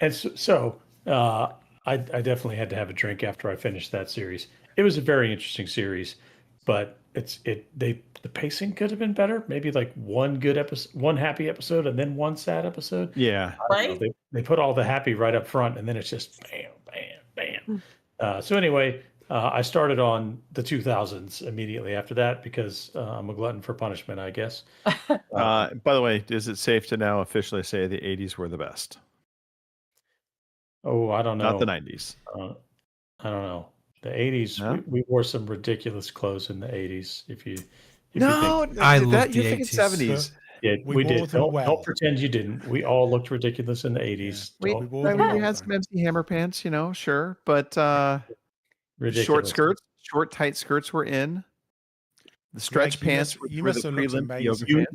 and so I definitely had to have a drink after I finished that series. It was a very interesting series, but the pacing could have been better. Maybe like one good episode, one happy episode, and then one sad episode. Yeah, right. They put all the happy right up front, and then it's just bam, bam, bam. So anyway. I started on the 2000s immediately after that because I'm a glutton for punishment, I guess. By the way, is it safe to now officially say the 80s were the best? Oh, I don't know. Not the 90s. I don't know. The 80s, No? we wore some ridiculous clothes in the 80s. If you No, think, I love that the you're thinking 80s. 70s. yeah, We we wore did. them Don't, well. don't pretend you didn't. We all looked ridiculous in the 80s. We, Don't- wore I them mean, we well, had though. some MC Hammer pants, sure, but ridiculous. short skirts, short tight skirts were in. The stretch Greg, pants you were must the have looked pre-limp yoga amazing. pants.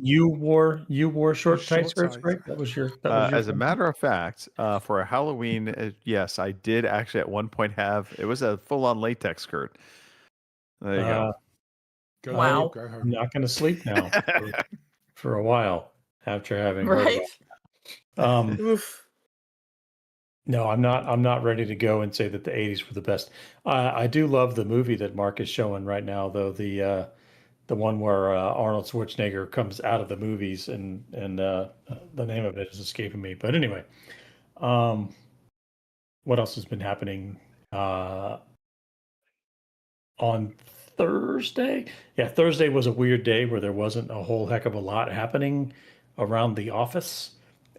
You wore short tight Short skirts, tights. right? That was your thing? As a matter of fact, for a Halloween, yes, I did actually at one point have it was a full-on latex skirt. There you go. Go Wow. home, go I'm home. not going to sleep now for a while after having heard Right. about it. Oof. No, I'm not ready to go and say that the 80s were the best. I do love the movie that Mark is showing right now, though, the one where Arnold Schwarzenegger comes out of the movies and the name of it is escaping me. But anyway, what else has been happening on Thursday? Yeah, Thursday was a weird day where there wasn't a whole heck of a lot happening around the office.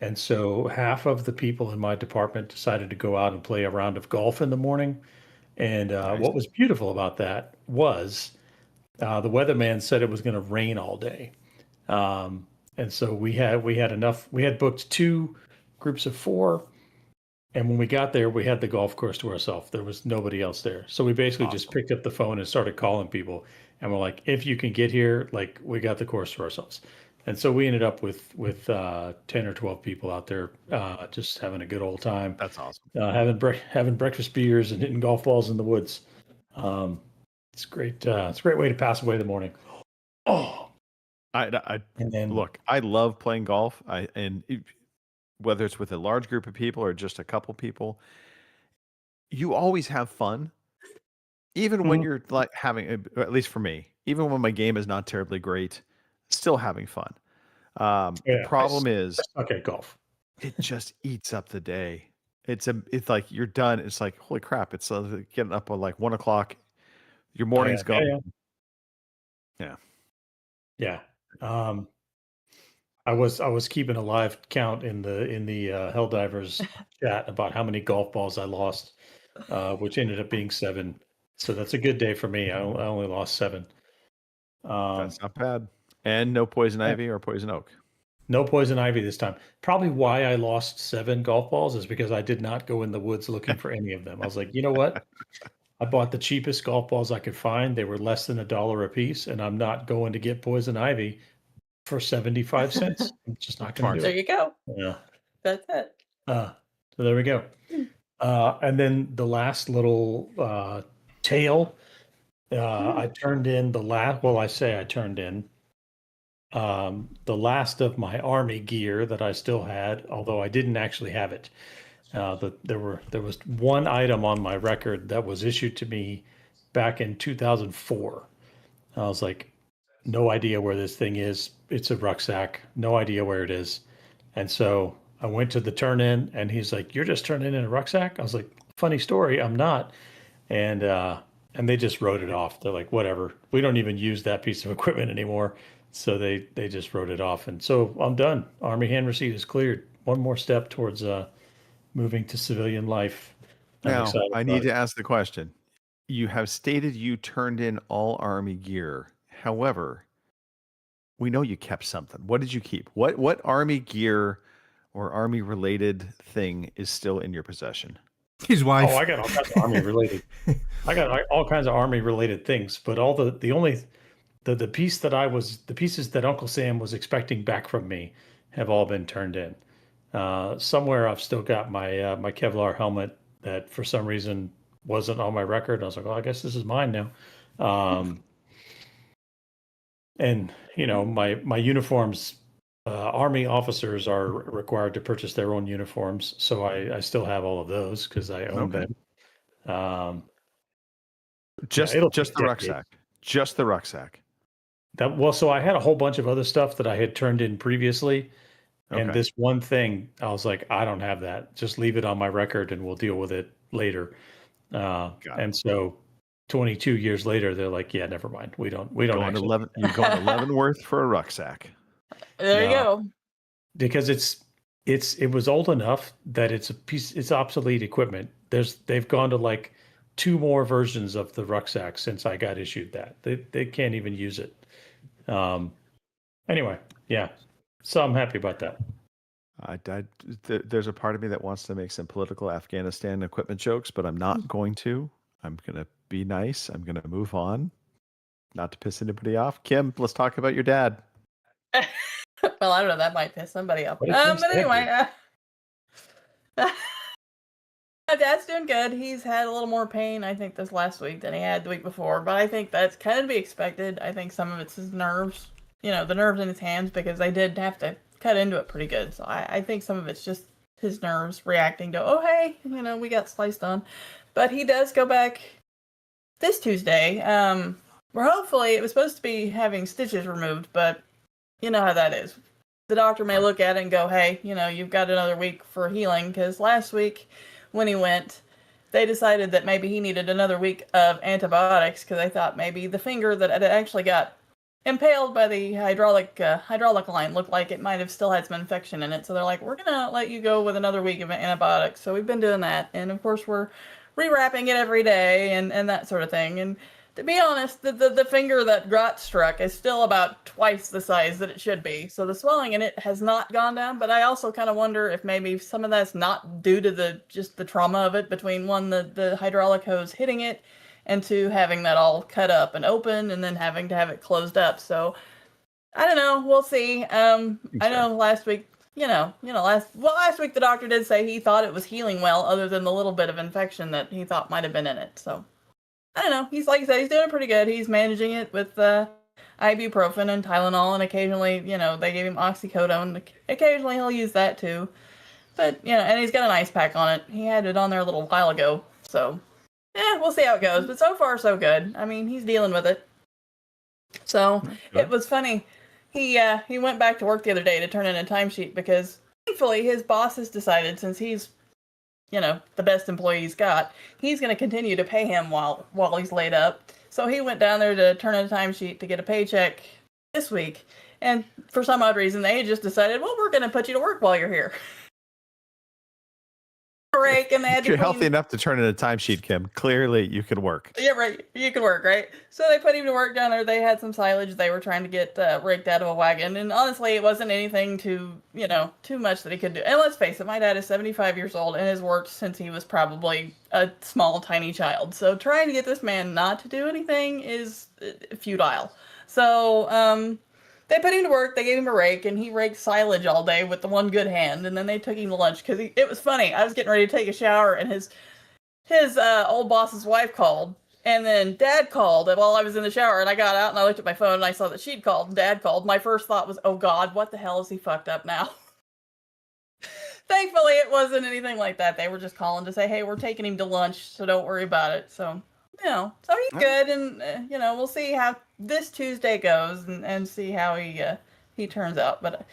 And so half of the people in my department decided to go out and play a round of golf in the morning. And what was beautiful about that was the weatherman said it was going to rain all day. And so we had enough. We had booked 2 groups of 4. And when we got there, we had the golf course to ourselves. There was nobody else there. So we basically just picked up the phone and started calling people. And we're like, if you can get here, like we got the course to ourselves. And so we ended up with 10 or 12 people out there just having a good old time. That's awesome. Having breakfast beers and hitting golf balls in the woods. It's great. It's a great way to pass away the morning. Oh, I and then look, I love playing golf. Whether it's with a large group of people or just a couple people, you always have fun. Even when you're like having, at least for me, even when my game is not terribly great, still having fun. The problem is, okay, golf. it just eats up the day. It's like you're done. It's like, holy crap! It's getting up at like 1 o'clock. Your morning's gone. Yeah. I was keeping a live count in the Helldivers chat about how many golf balls I lost, which ended up being 7. So that's a good day for me. I only lost 7. That's not bad. And no poison ivy or poison oak. No poison ivy this time. Probably why I lost 7 golf balls is because I did not go in the woods looking for any of them. I was like, you know what? I bought the cheapest golf balls I could find. They were less than $1 a piece, and I'm not going to get poison ivy for 75 cents. I'm just not going to do There it. you go. Yeah. That's it. So there we go. And then the last little tail. I turned in the last. Well, I say I turned in the last of my Army gear that I still had, although I didn't actually have it. There was one item on my record that was issued to me back in 2004. I was like, no idea where this thing is. It's a rucksack. No idea where it is. And so I went to the turn in, and he's like, "You're just turning in a rucksack?" I was like, "Funny story, I'm not." And they just wrote it off. They're like, "Whatever. We don't even use that piece of equipment anymore." So they just wrote it off. And so I'm done. Army hand receipt is cleared. One more step towards moving to civilian life. Now, I need to ask the question. You have stated you turned in all Army gear. However, we know you kept something. What did you keep? What Army gear or Army related thing is still in your possession? His wife. Oh, I got all kinds of Army related. I got all kinds of Army related things, but all the pieces that Uncle Sam was expecting back from me have all been turned in. Somewhere I've still got my my Kevlar helmet that for some reason wasn't on my record. I was like, well, I guess this is mine now. And you know, my uniforms, Army officers are required to purchase their own uniforms, so I still have all of those because I own them. Just the rucksack. Just the rucksack. So I had a whole bunch of other stuff that I had turned in previously. And this one thing, I was like, I don't have that. Just leave it on my record and we'll deal with it later. And so 22 years later, they're like, yeah, never mind. We don't You're going to Leavenworth for a rucksack. There you go. Because it was old enough that it's obsolete equipment. They've gone to like 2 more versions of the rucksack since I got issued that. They can't even use it. Anyway, yeah. So I'm happy about that. There's a part of me that wants to make some political Afghanistan equipment jokes, but I'm not going to. I'm going to be nice. I'm going to move on. Not to piss anybody off. Kim, let's talk about your dad. Well, I don't know. That might piss somebody off. But anyway, my dad's doing good. He's had a little more pain, I think, this last week than he had the week before. But I think that's kind of to be expected. I think some of it's his nerves. You know, the nerves in his hands, because they did have to cut into it pretty good. So I think some of it's just his nerves reacting to, oh, hey, you know, we got sliced on. But he does go back this Tuesday. Where hopefully it was supposed to be having stitches removed, but you know how that is. The doctor may look at it and go, hey, you know, you've got another week for healing, because last week when he went, they decided that maybe he needed another week of antibiotics because they thought maybe the finger that had actually got impaled by the hydraulic line looked like it might have still had some infection in it. So they're like, we're going to let you go with another week of antibiotics. So we've been doing that. And of course, we're rewrapping it every day and that sort of thing. And to be honest, the finger that got struck is still about twice the size that it should be. So the swelling in it has not gone down. But I also kind of wonder if maybe some of that's not due to the trauma of it between one, the hydraulic hose hitting it, and 2, having that all cut up and open, and then having to have it closed up. So I don't know. We'll see. I know last week, last week the doctor did say he thought it was healing well, other than the little bit of infection that he thought might have been in it. So I don't know. He's, like I said, he's doing pretty good. He's managing it with ibuprofen and Tylenol, and occasionally, you know, they gave him oxycodone. Occasionally he'll use that too. But, you know, and he's got an ice pack on it. He had it on there a little while ago. So yeah, we'll see how it goes. But so far, so good. I mean, he's dealing with it. So it was funny. He went back to work the other day to turn in a timesheet because thankfully his boss has decided, since he's, you know, the best employee he's got, he's going to continue to pay him while he's laid up. So he went down there to turn in a timesheet to get a paycheck this week. And for some odd reason, they just decided, well, we're going to put you to work while you're here. Break, and they had You're healthy enough to turn in a timesheet, Kim. Clearly, you can work. Yeah, right. You can work, right? So they put him to work down there. They had some silage they were trying to get raked out of a wagon, and honestly, it wasn't anything too much that he could do. And let's face it, my dad is 75 years old and has worked since he was probably a small, tiny child. So trying to get this man not to do anything is futile. So they put him to work. They gave him a rake, and he raked silage all day with the one good hand. And then they took him to lunch because it was funny. I was getting ready to take a shower, and his old boss's wife called, And then Dad called while I was in the shower, and I got out and I looked at my phone and I saw that she'd called and Dad called. My first thought was, oh God, what the hell is he fucked up now? Thankfully, it wasn't anything like that. They were just calling to say, hey, we're taking him to lunch, so don't worry about it. So, so he's good, and, we'll see how this Tuesday goes and see how he turns out. But,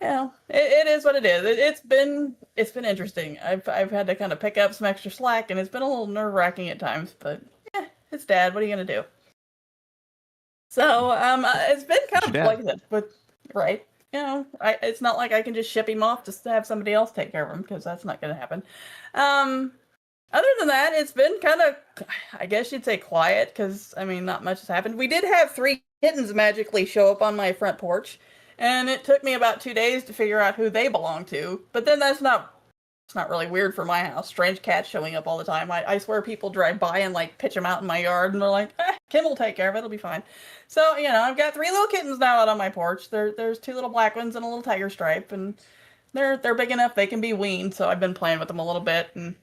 it is what it is. It's been interesting. I've had to kind of pick up some extra slack, and it's been a little nerve-wracking at times, but, it's Dad. What are you going to do? So, it's been kind of like that, but, right. It's not like I can just ship him off just to have somebody else take care of him, because that's not going to happen. Other than that, it's been kind of, I guess you'd say, quiet, because, not much has happened. We did have 3 kittens magically show up on my front porch, and it took me about 2 days to figure out who they belong to. But then it's not really weird for my house. Strange cats showing up all the time. I swear people drive by and, pitch them out in my yard, and they're like, Kim will take care of it. It'll be fine. So, I've got 3 little kittens now out on my porch. There's 2 little black ones and a little tiger stripe, and they're big enough they can be weaned, so I've been playing with them a little bit. And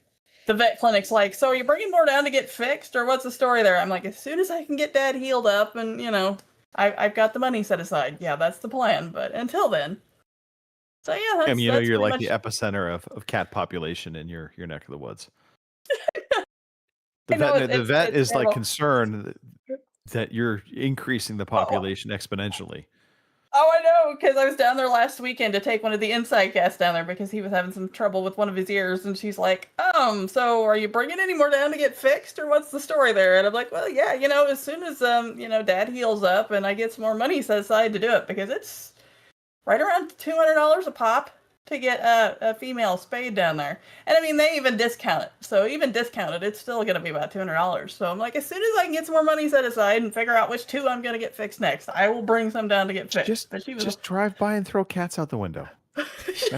the vet clinic's like, so are you bringing more down to get fixed, or what's the story there? I'm like, as soon as I can get Dad healed up and, I've got the money set aside. Yeah, that's the plan. But until then. So, yeah, that's you're like the epicenter of cat population in your neck of the woods. The vet is like concerned that you're increasing the population exponentially. Oh, I know, because I was down there last weekend to take one of the inside cats down there because he was having some trouble with one of his ears, and she's like, so are you bringing any more down to get fixed, or what's the story there? And I'm like, well, yeah, as soon as, Dad heals up and I get some more money set aside to do it, because it's right around $200 a pop to get a female spayed down there. And they even discount it. So even discounted, it's still going to be about $200. So I'm like, as soon as I can get some more money set aside and figure out which 2 I'm going to get fixed next, I will bring some down to get fixed. Just drive by and throw cats out the window.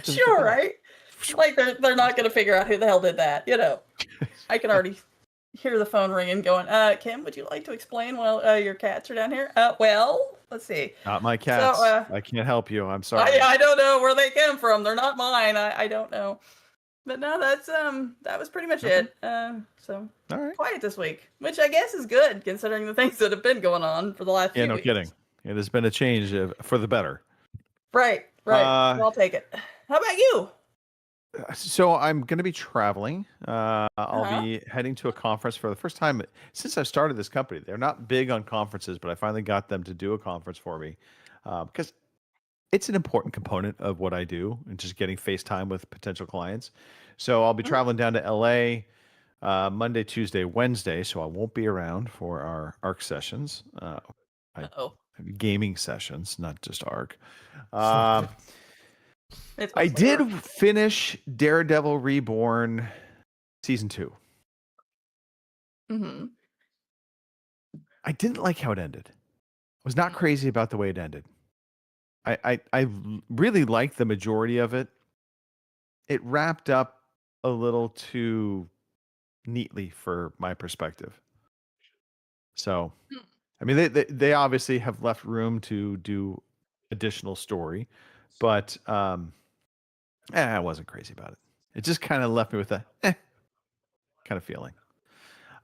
Sure, right? Like they're not going to figure out who the hell did that. I can already hear the phone ringing going, Kim, would you like to explain while your cats are down here? Well, let's see. Not my cats. So, I can't help you. I'm sorry. I don't know where they came from. They're not mine. I don't know. But no, that's that was pretty much it. So all right. Quiet this week, which I guess is good considering the things that have been going on for the last few weeks. Kidding. Yeah, there's been a change for the better. Right. I'll take it. How about you? So I'm going to be traveling. I'll be heading to a conference for the first time since I started this company. They're not big on conferences, but I finally got them to do a conference for me because it's an important component of what I do and just getting face time with potential clients. So I'll be traveling down to LA Monday, Tuesday, Wednesday. So I won't be around for our ARC sessions. Gaming sessions, not just ARC. I did finish Daredevil Reborn season 2. Mm-hmm. I didn't like how it ended. I was not crazy about the way it ended. I really liked the majority of it. It wrapped up a little too neatly for my perspective. So, they obviously have left room to do additional story, but I wasn't crazy about it. It just kind of left me with a kind of feeling.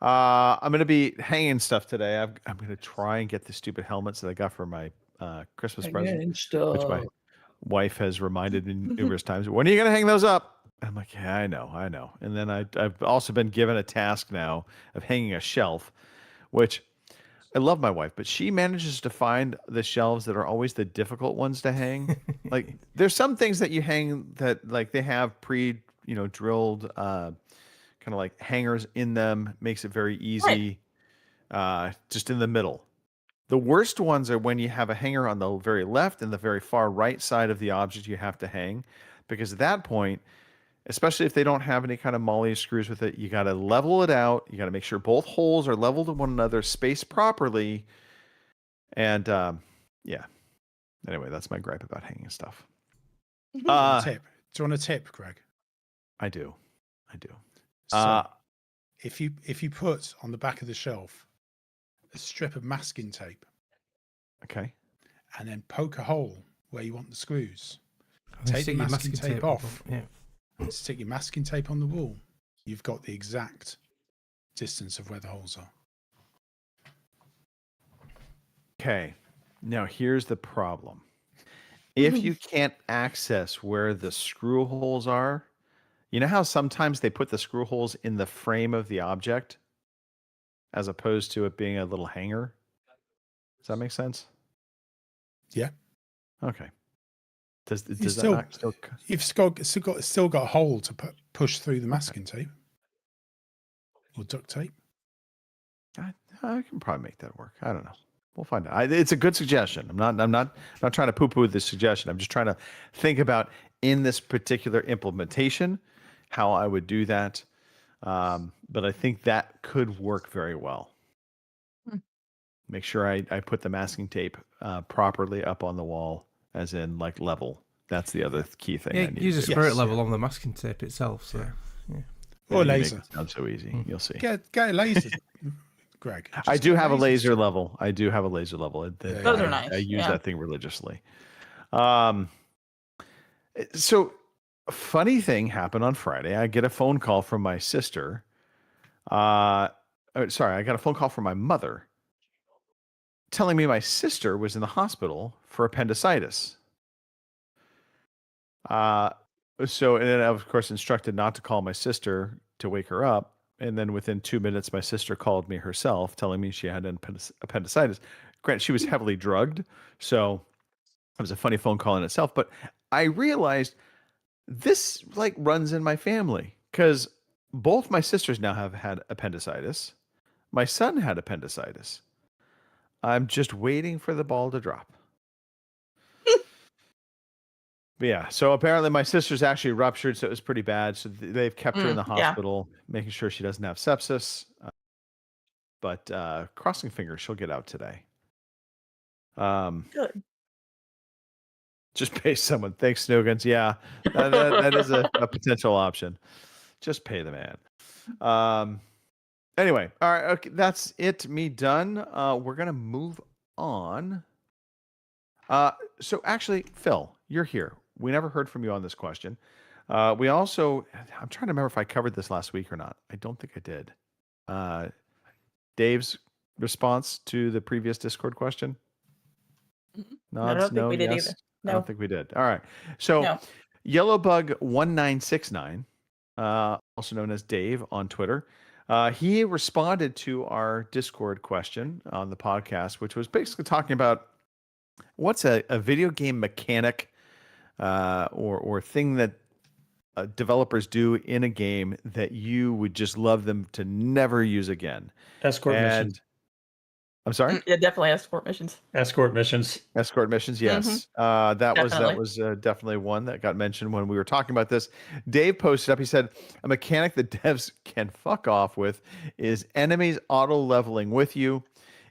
I'm going to be hanging stuff today. I'm going to try and get the stupid helmets that I got for my Christmas present, which my wife has reminded me numerous times. When are you going to hang those up? And I'm like, yeah, I know. And then I've also been given a task now of hanging a shelf, which I love my wife, but she manages to find the shelves that are always the difficult ones to hang. Like there's some things that you hang that like they have drilled kind of like hangers in them, makes it very easy. Just in the middle. The worst ones are when you have a hanger on the very left and the very far right side of the object you have to hang, because at that point, especially if they don't have any kind of molly screws with it, you got to level it out. You got to make sure both holes are level to one another, spaced properly. And anyway, that's my gripe about hanging stuff. Do you want a tip, Greg? I do. So if you put on the back of the shelf a strip of masking tape, okay, and then poke a hole where you want the screws, take the masking tape off. Yeah. Stick your masking tape on the wall. You've got the exact distance of where the holes are. Okay. Now here's the problem. If you can't access where the screw holes are, you know how sometimes they put the screw holes in the frame of the object as opposed to it being a little hanger? Does that make sense? Yeah. Okay. Does that still- not still? You've still got a hole to push through the masking tape or duct tape. I can probably make that work. I don't know. We'll find out. It's a good suggestion. I'm not trying to poo-poo this suggestion. I'm just trying to think about in this particular implementation how I would do that. But I think that could work very well. Make sure I put the masking tape properly up on the wall, as in like level. That's the other key thing. I need use a to do. spirit level on the masking tape itself. So, yeah. Or You make laser. it sound so easy. You'll see. Get a laser, Greg. I Just do get have a lasers. laser level. I do have a laser level. Those are nice, I use yeah. that thing religiously. So, a funny thing happened on Friday. I get a phone call from my sister. I got a phone call from my mother telling me my sister was in the hospital for appendicitis. And then I was, of course, instructed not to call my sister to wake her up. And then within 2 minutes, my sister called me herself, telling me she had appendicitis. Granted, she was heavily drugged, so it was a funny phone call in itself. But I realized this like runs in my family because both my sisters now have had appendicitis. My son had appendicitis. I'm just waiting for the ball to drop. But yeah, so apparently my sister's actually ruptured, so it was pretty bad. So they've kept her in the yeah. hospital, making sure she doesn't have sepsis. But crossing fingers, she'll get out today. Good. Just pay someone. Thanks, Snoogans. Yeah, that is a potential option. Just pay the man. Anyway, all right, okay, that's it. Me done. We're gonna move on. So actually, Phil, you're here. We never heard from you on this question. We also, I'm trying to remember if I covered this last week or not. I don't think I did. Dave's response to the previous Discord question. I don't think we did either. I don't think we did. All right. So No. Yellowbug1969, also known as Dave on Twitter, he responded to our Discord question on the podcast, which was basically talking about what's a video game mechanic or thing that developers do in a game that you would just love them to never use again. Escort missions. I'm sorry? Yeah, definitely escort missions. Escort missions. Escort missions, yes. That Definitely. was definitely one that got mentioned when we were talking about this. Dave posted up, he said, a mechanic that devs can fuck off with is enemies auto-leveling with you.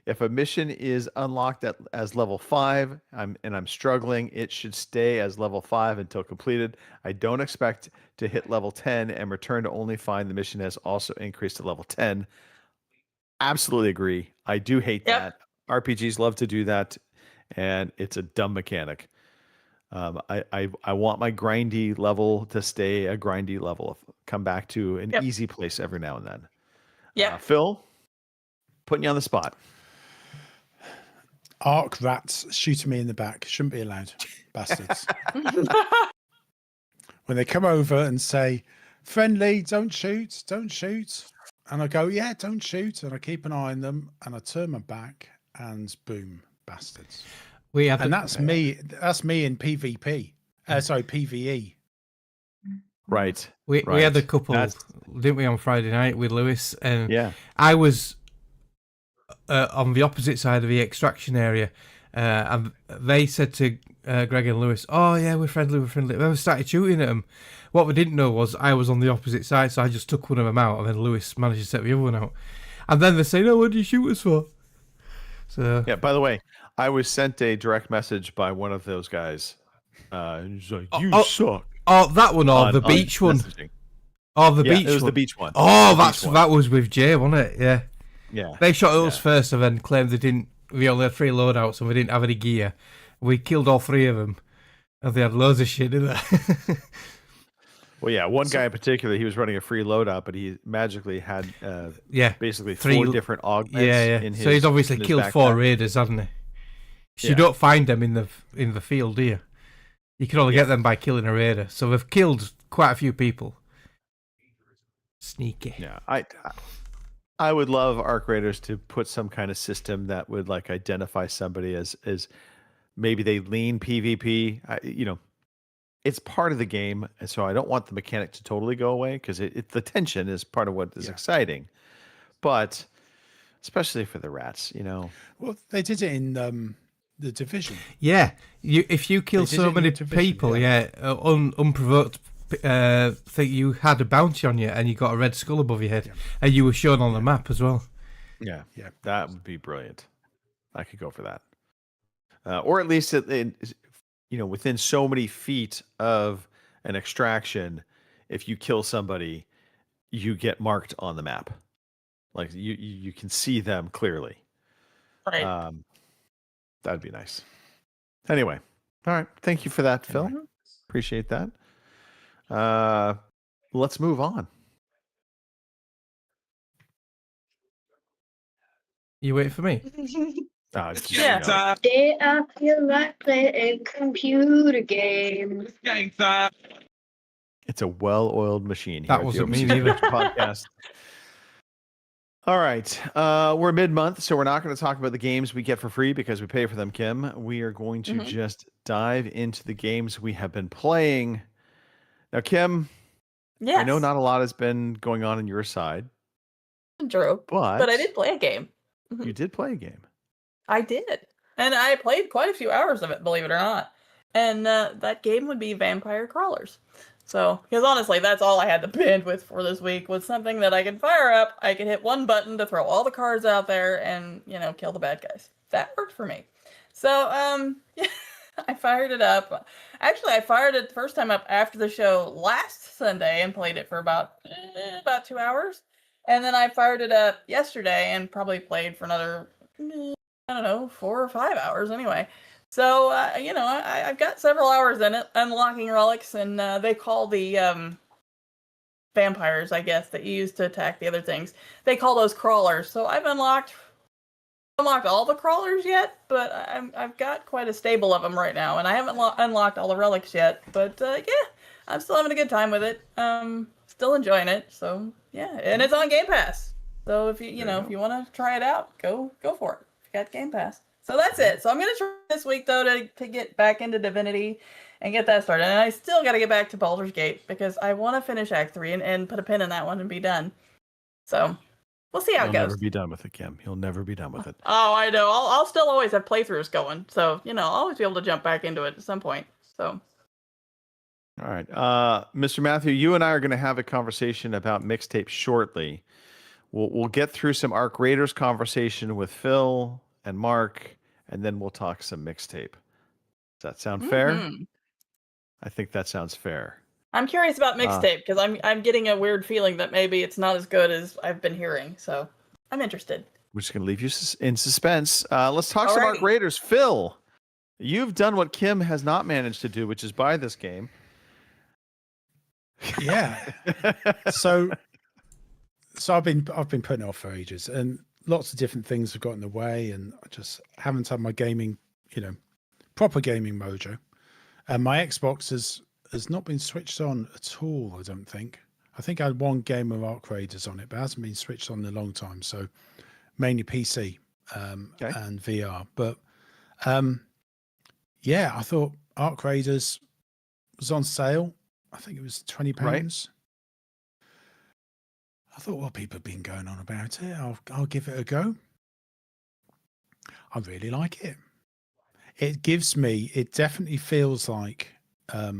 If a mission is unlocked as level 5 and I'm struggling, it should stay as level 5 until completed. I don't expect to hit level 10 and return to only find the mission has also increased to level 10. Absolutely agree. I do hate that. RPGs love to do that, and it's a dumb mechanic. I want my grindy level to stay a grindy level. Come back to an easy place every now and then. Yeah. Phil, putting you on the spot. Arc rats shooting me in the back. Shouldn't be allowed. Bastards. When they come over and say, friendly, don't shoot, don't shoot. And I go, yeah, don't shoot. And I keep an eye on them and I turn my back and boom, bastards. And that's me. That's me in PvP. Sorry, PvE. Right. We had a couple, didn't we, on Friday night with Lewis? And yeah. I was on the opposite side of the extraction area. And they said to Greg and Lewis, oh, yeah, we're friendly. Then we started shooting at them. What we didn't know was I was on the opposite side, so I just took one of them out, and then Lewis managed to set the other one out. And then they say, no, what did you shoot us for? So yeah, by the way, I was sent a direct message by one of those guys. He's like, you suck. Oh, that one, or the beach one. Oh, the beach one. It was the beach one. Oh, that was with Jay, wasn't it? Yeah. Yeah. They shot us first and then claimed we only had 3 loadouts and we didn't have any gear. We killed all 3 of them. And they had loads of shit in there. Well, yeah, one guy in particular, he was running a free loadout, but he magically had basically 3 4 different augments. Yeah. In his, so he's obviously in his killed backpack. 4 raiders, hasn't he? So you don't find them in the field, do you? You can only get them by killing a raider. So they've killed quite a few people. Sneaky. Yeah, I would love Arc Raiders to put some kind of system that would like identify somebody as maybe they lean PvP. It's part of the game, and so I don't want the mechanic to totally go away because the tension is part of what is exciting. But especially for the rats, Well, they did it in the Division. Yeah, if you kill so many people, unprovoked, think you had a bounty on you and you got a red skull above your head, and you were shown on the map as well. Yeah, that would be brilliant. I could go for that, or at least within so many feet of an extraction, if you kill somebody, you get marked on the map, like you can see them clearly. Right. That'd be nice. Anyway, all right. Thank you for that, Phil. Appreciate that. Let's move on. You waiting for me? Yeah. Today I feel like playing computer games. It's a well-oiled machine. That wasn't me either. Podcast. All right. We're mid-month, so we're not going to talk about the games we get for free because we pay for them, Kim. We are going to just dive into the games we have been playing. Now, Kim, I know not a lot has been going on your side. True. But I did play a game. You did play a game. I did. And I played quite a few hours of it, believe it or not. And that game would be Vampire Crawlers. So, because honestly, that's all I had the bandwidth for this week, was something that I could fire up. I could hit one button to throw all the cards out there and, kill the bad guys. That worked for me. So, I fired it up. Actually, I fired it the first time up after the show last Sunday and played it for about 2 hours. And then I fired it up yesterday and probably played for another, 4 or 5 hours anyway. So, I've got several hours in it, unlocking relics, and they call the vampires, I guess, that you use to attack the other things. They call those crawlers. So I've unlocked all the crawlers yet, but I've got quite a stable of them right now, and I haven't unlocked all the relics yet. But I'm still having a good time with it. Still enjoying it. So yeah, and it's on Game Pass. So if if you want to try it out, go for it. If you got Game Pass. So that's it. So I'm going to try this week, though, to get back into Divinity and get that started. And I still got to get back to Baldur's Gate because I want to finish Act 3 and put a pin in that one and be done. So we'll see how it goes. You'll never be done with it, Kim. You'll never be done with it. Oh, I know. I'll still always have playthroughs going. So, I'll always be able to jump back into it at some point. So. All right. Mr. Matthew, you and I are going to have a conversation about mixtapes shortly. We'll get through some Arc Raiders conversation with Phil and Mark, and then we'll talk some mixtape. Does that sound fair? I think that sounds fair. I'm curious about mixtape because I'm getting a weird feeling that maybe it's not as good as I've been hearing. So I'm interested. We're just going to leave you in suspense. Let's talk some Arc Raiders. Phil, you've done what Kim has not managed to do, which is buy this game. Yeah. So I've been putting it off for ages, and lots of different things have got in the way, and I just haven't had my gaming, proper gaming mojo. And my Xbox has not been switched on at all, I don't think. I think I had one game of Arc Raiders on it, but it hasn't been switched on in a long time. So mainly PC and VR. But I thought Arc Raiders was on sale. I think it was £20. Right. I thought, well, people have been going on about it. I'll give it a go. I really like it. It definitely feels like a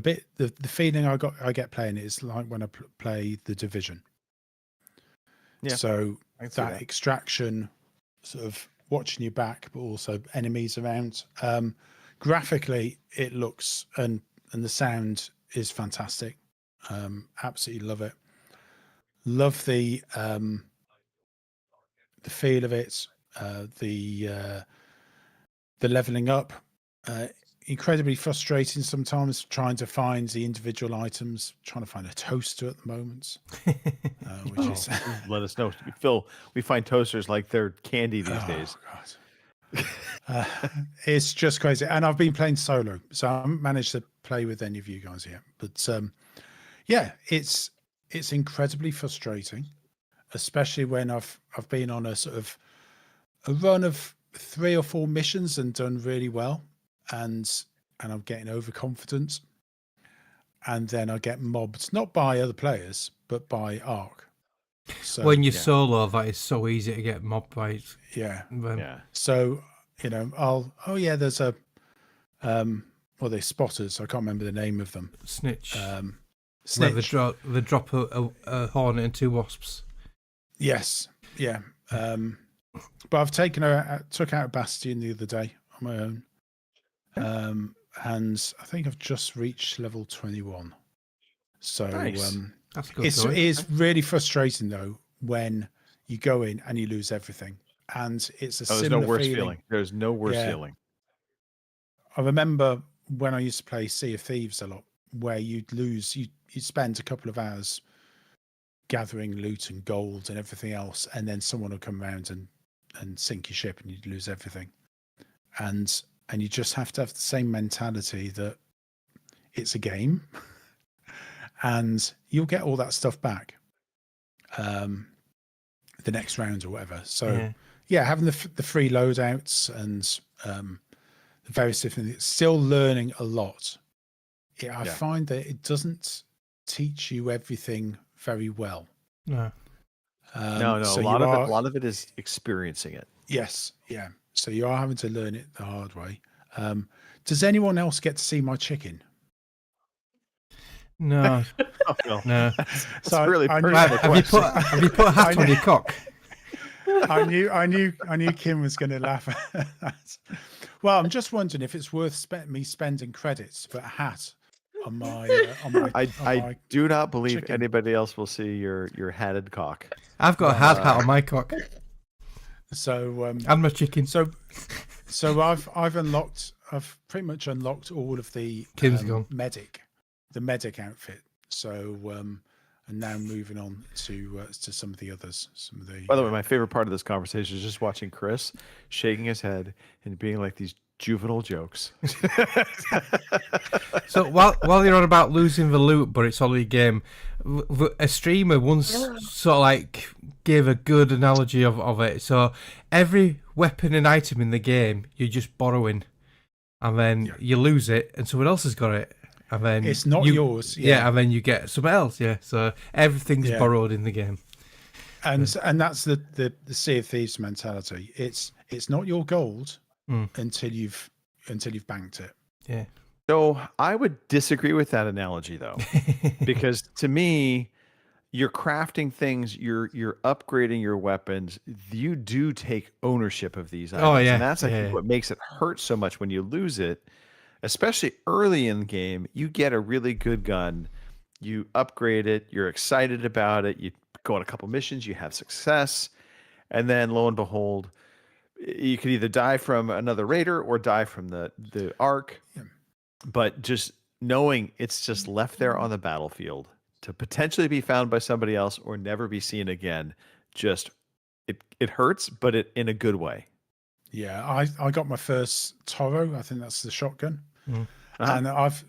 bit the feeling I get playing it is like when I play The Division. Yeah. So that extraction, sort of watching your back, but also enemies around. Graphically, it looks and the sound is fantastic. Absolutely love it. Love the feel of it. The leveling up. Incredibly frustrating sometimes trying to find the individual items. Trying to find a toaster at the moment. Which is let us know, Phil. We find toasters like they're candy these days. God. It's just crazy. And I've been playing solo, so I haven't managed to play with any of you guys yet. But yeah, it's incredibly frustrating, especially when I've been on a sort of a run of 3 or 4 missions and done really well, and I'm getting overconfident, and then I get mobbed not by other players but by Ark. So when you're solo, that is so easy to get mobbed by it. yeah. Yeah. So there's a they're spotters. I can't remember the name of them. Snitch. Snitch. Where they drop a hornet and 2 wasps. Yes. Yeah. But I've took out a Bastion the other day on my own. And I think I've just reached level 21. So Nice. That's good. it's really frustrating though when you go in and you lose everything. And it's a There's similar no worse feeling. feeling. There's no worse Yeah. feeling. I remember when I used to play Sea of Thieves a lot, where you'd spend a couple of hours gathering loot and gold and everything else, and then someone would come around and sink your ship and you'd lose everything. And you just have to have the same mentality that it's a game and you'll get all that stuff back the next round or whatever. So yeah, having the free loadouts and the various different things, still learning a lot. I find that it doesn't teach you everything very well. No. No. So a lot of it is experiencing it. Yes, yeah. So you are having to learn it the hard way. Does anyone else get to see my chicken? No. No. That's really I knew, have you put a hat on your cock? I knew Kim was going to laugh at that. Well, I'm just wondering if it's worth me spending credits for a hat on my. I do not believe chicken. anybody else will see your hatted cock. I've got a hat on my cock. So and my chicken. So I've pretty much unlocked all of the Kim's gone. the medic outfit. So and now moving on to some of the others. By the way, my favorite part of this conversation is just watching Chris shaking his head and being like these juvenile jokes. So while you're on about losing the loot, but it's only a game, a streamer once sort of like gave a good analogy of it. So every weapon and item in the game, you're just borrowing, and then you lose it, and someone else has got it. And then it's not yours. Yeah, and then you get something else. Yeah, so everything's borrowed in the game. And that's the Sea of Thieves mentality. It's not your gold until you've banked it. Yeah. So I would disagree with that analogy though, because to me, you're crafting things, you're upgrading your weapons. You do take ownership of these items. Oh yeah, and that's I think what makes it hurt so much when you lose it. Especially early in the game, you get a really good gun, you upgrade it, you're excited about it, you go on a couple missions, you have success, and then lo and behold, you could either die from another raider or die from the Ark. Yeah. But just knowing it's just left there on the battlefield to potentially be found by somebody else or never be seen again, just it hurts, but it in a good way. Yeah, I got my first Toro. I think that's the shotgun. Uh-huh. And I've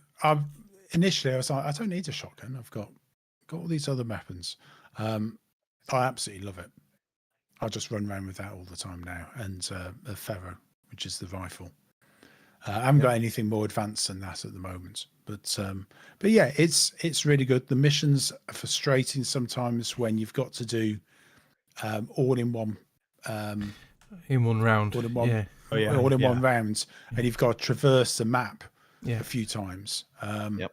initially I was like, I don't need a shotgun. I've got all these other weapons. I absolutely love it. I just run around with that all the time now, and a Ferro, which is the rifle. I haven't got anything more advanced than that at the moment, but yeah, it's really good. The missions are frustrating sometimes when you've got to do all in one. In one round. All in one, yeah. All in one round, and you've got to traverse the map a few times. Yep.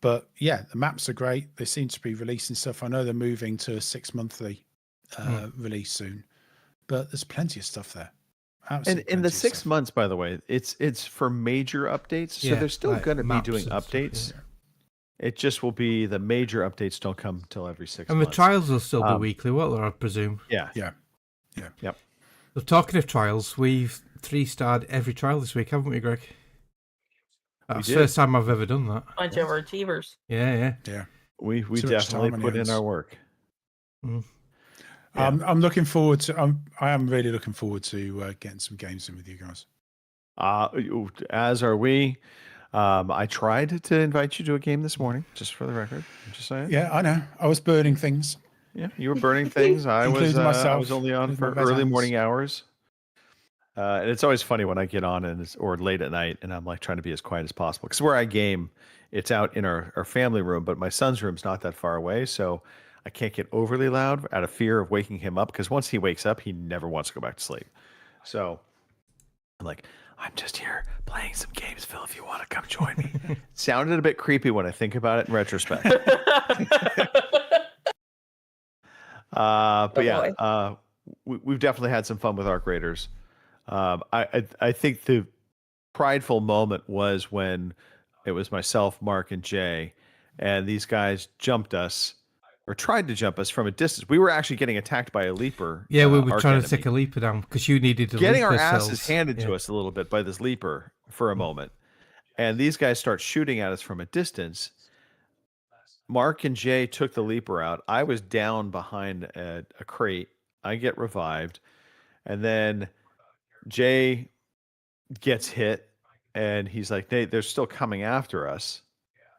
But yeah, the maps are great. They seem to be releasing stuff. I know they're moving to a 6-monthly release soon, but there's plenty of stuff there. And in the 6 months, by the way, it's for major updates, so they're still going to be doing updates. Stuff, It just will be the major updates don't come till every 6 months. And the trials will still be weekly, won't they, I presume? Yeah. Yep. So talking of trials, we've 3-starred every trial this week, haven't we, Greg? That's the first time I've ever done that. Bunch of overachievers. Yeah. We definitely put in our work. I'm looking forward to. I am really looking forward to getting some games in with you guys. As are we. I tried to invite you to a game this morning, just for the record. I'm just saying. Yeah, I know. I was burning things. Yeah, you were burning things. I was. Myself, I was only on for early morning hours. And it's always funny when I get on or late at night, and I'm like trying to be as quiet as possible. Because where I game, it's out in our family room, but my son's room's not that far away, so I can't get overly loud out of fear of waking him up. Because once he wakes up, he never wants to go back to sleep. So I'm like, I'm just here playing some games, Phil, if you want to come join me. Sounded a bit creepy when I think about it in retrospect. But yeah, we've definitely had some fun with Arc Raiders. I think the prideful moment was when it was myself, Mark, and Jay, and these guys jumped us, or tried to jump us from a distance. We were actually getting attacked by a leaper. Yeah, we were trying to take a leaper down because you needed to getting our asses asses handed to us a little bit by this leaper for a moment. And these guys start shooting at us from a distance. Mark and Jay took the leaper out. I was down behind a crate. I get revived. And then Jay gets hit, and he's like, they're still coming after us.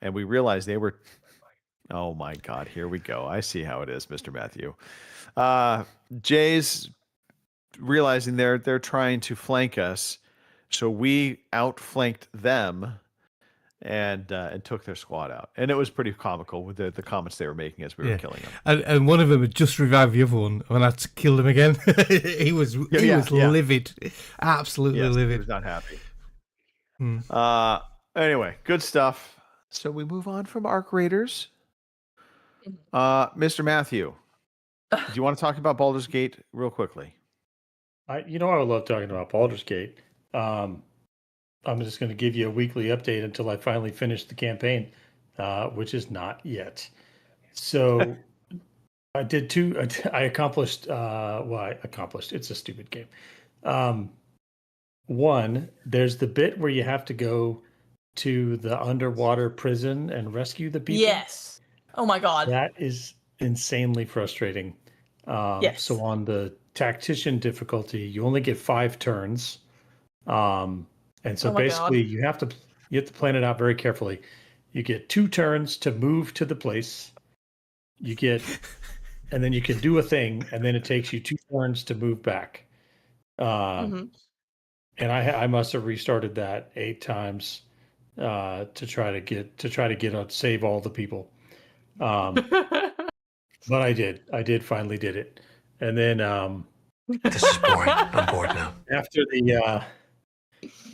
And we realized they were... Oh my God, here we go. I see how it is, Mr. Matthew. Jay's realizing they're trying to flank us, so we outflanked them and took their squad out. And it was pretty comical with the comments they were making as we were killing them. And one of them had just revived the other one, and I had to kill him again. he was livid, absolutely livid. He was not happy. Anyway, good stuff. So we move on from Arc Raiders. Mr. Matthew, do you want to talk about Baldur's Gate real quickly? I would love talking about Baldur's Gate. I'm just going to give you a weekly update until I finally finish the campaign, which is not yet. So I did I accomplished, I accomplished. It's a stupid game. One, there's the bit where you have to go to the underwater prison and rescue the people. Yes. Oh my God. That is insanely frustrating. Yes. So on the tactician difficulty, you only get 5 turns. And so basically you have to plan it out very carefully. You get 2 turns to move to the place. And then you can do a thing, and then it takes you 2 turns to move back. And I must have restarted that 8 times to try to save all the people. But I did finally did it. And then this is boring. I'm bored now.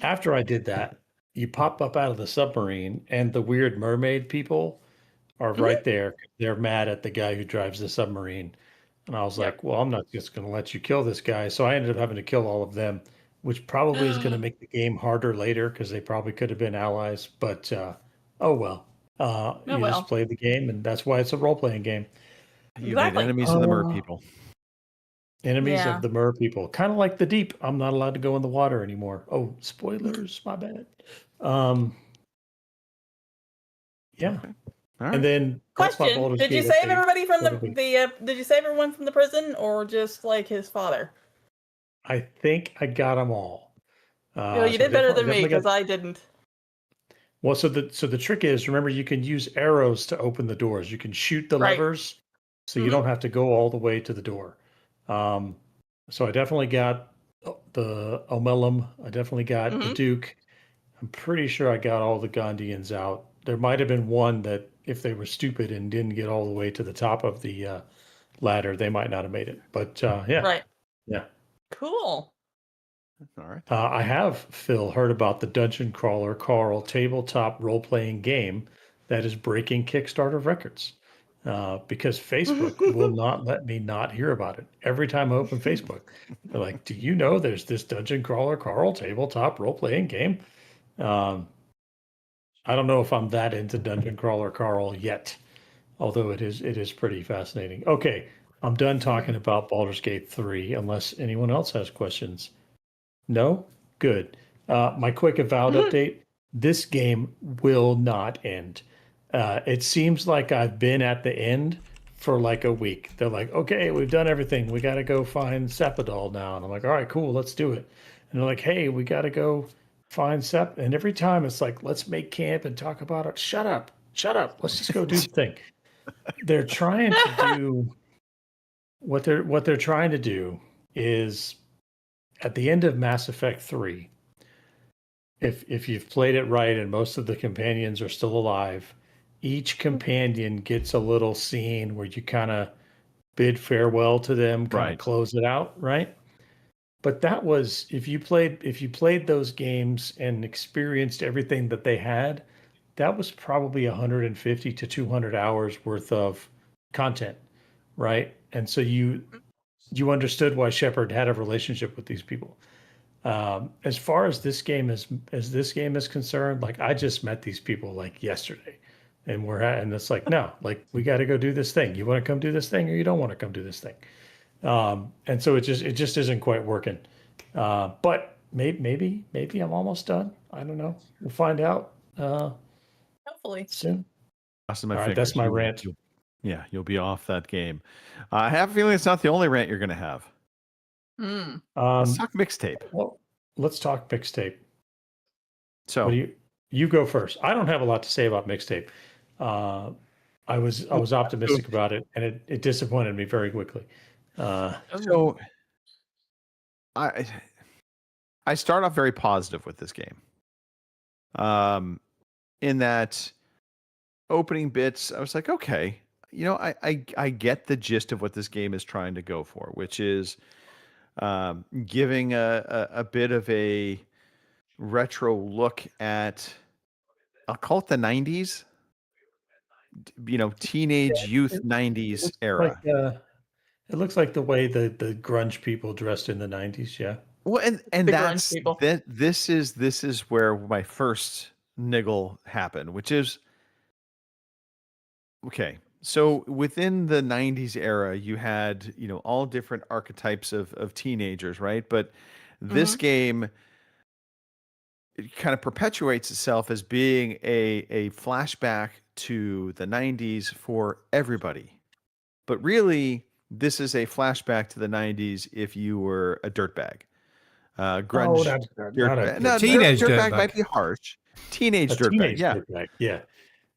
After I did that, you pop up out of the submarine, and the weird mermaid people are right there. They're mad at the guy who drives the submarine. And I was like, well, I'm not just going to let you kill this guy. So I ended up having to kill all of them, which probably is going to make the game harder later because they probably could have been allies. But oh well. Just play the game, and that's why it's a role-playing game. You made enemies of the mer people. Enemies of the mer people. Kind of like the deep. I'm not allowed to go in the water anymore. Oh, spoilers. My bad. Yeah. Okay. All right. And then question: did you save everybody from did you save everyone from the prison, or just like his father? I think I got them all. You did better than me because I didn't. Well, so the trick is, remember, you can use arrows to open the doors. You can shoot the levers, so you don't have to go all the way to the door. So I definitely got the Omelum. I definitely got the Duke. I'm pretty sure I got all the Gondians out. There might have been one that, if they were stupid and didn't get all the way to the top of the ladder, they might not have made it. But yeah. Right. Yeah. Cool. All right. I have, Phil, heard about the Dungeon Crawler Carl tabletop role-playing game that is breaking Kickstarter records because Facebook will not let me not hear about it. Every time I open Facebook, they're like, do you know there's this Dungeon Crawler Carl tabletop role-playing game? I don't know if I'm that into Dungeon Crawler Carl yet, although it is pretty fascinating. Okay, I'm done talking about Baldur's Gate 3 unless anyone else has questions. No? Good. My quick Avowed update. This game will not end. It seems like I've been at the end for like a week. They're like, okay, we've done everything. We got to go find Sepadol now. And I'm like, all right, cool, let's do it. And they're like, hey, we got to go find Sep. And every time it's like, let's make camp and talk about it. Shut up. Let's just go do the thing. They're trying to do what they're trying to do is at the end of Mass Effect 3, if you've played it right and most of the companions are still alive, each companion gets a little scene where you kind of bid farewell to them, kind of close it out, right? But that was if you played those games and experienced everything that they had, that was probably 150 to 200 hours worth of content, right? And so you understood why Shepard had a relationship with these people. As far as this game is concerned, like I just met these people like yesterday, and it's like, no, like we got to go do this thing. You want to come do this thing, or you don't want to come do this thing? And so it just isn't quite working. But maybe I'm almost done. I don't know. We'll find out. Hopefully soon. Awesome. All right, that's my rant. You'll be off that game. I have a feeling it's not the only rant you're going to have. Let's talk mixtape. Well, let's talk mixtape. So you go first. I don't have a lot to say about mixtape. I was optimistic about it, and it disappointed me very quickly. So I start off very positive with this game. In that opening bits, I was like, okay, I get the gist of what this game is trying to go for, which is giving a bit of a retro look at, I'll call it the 90s, teenage youth 90s era. It looks like the way the grunge people dressed in the 90s. Yeah. Well, and that's this is where my first niggle happened, which is okay. So within the 90s era, you had, all different archetypes of teenagers, right? But this game, it kind of perpetuates itself as being a flashback to the 90s for everybody. But really, this is a flashback to the 90s if you were a dirtbag. Grunge. Teenage dirtbag might be harsh. Teenage dirtbag. Yeah. Dirtbag. Yeah.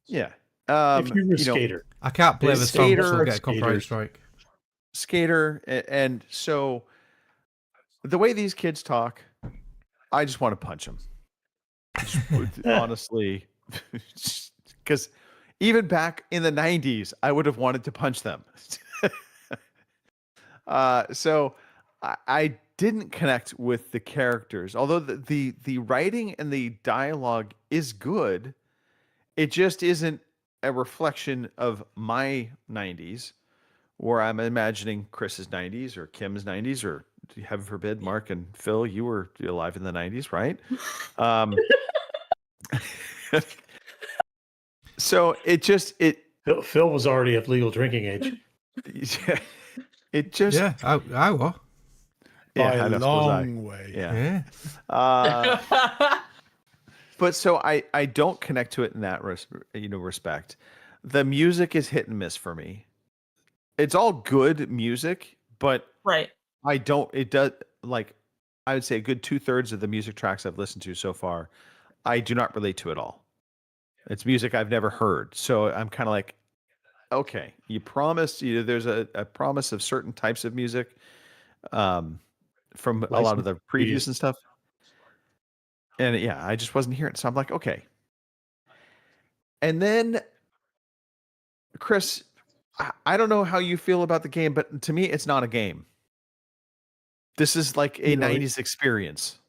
Yeah. If you were a skater. I can't play the song, so we'll get a copyright strike. Skater. And so the way these kids talk, I just want to punch them. Honestly. Because even back in the 90s, I would have wanted to punch them. So I didn't connect with the characters, although the writing and the dialogue is good. It just isn't a reflection of my 90s, or I'm imagining Chris's 90s or Kim's 90s, or heaven forbid, Mark and Phil, you were alive in the 90s, right? So Phil was already of legal drinking age. It just I was. By a long way. Yeah. But so I don't connect to it in that respect. The music is hit and miss for me. It's all good music, but I don't. It does, like, I would say a good 2/3 of the music tracks I've listened to so far, I do not relate to at all. It's music I've never heard, so I'm kind of like, okay, you promised. There's a promise of certain types of music, from a lot of the previews and stuff. And yeah, I just wasn't hearing it. So I'm like, okay. And then, Chris, I don't know how you feel about the game, but to me, it's not a game. This is like a 90s experience.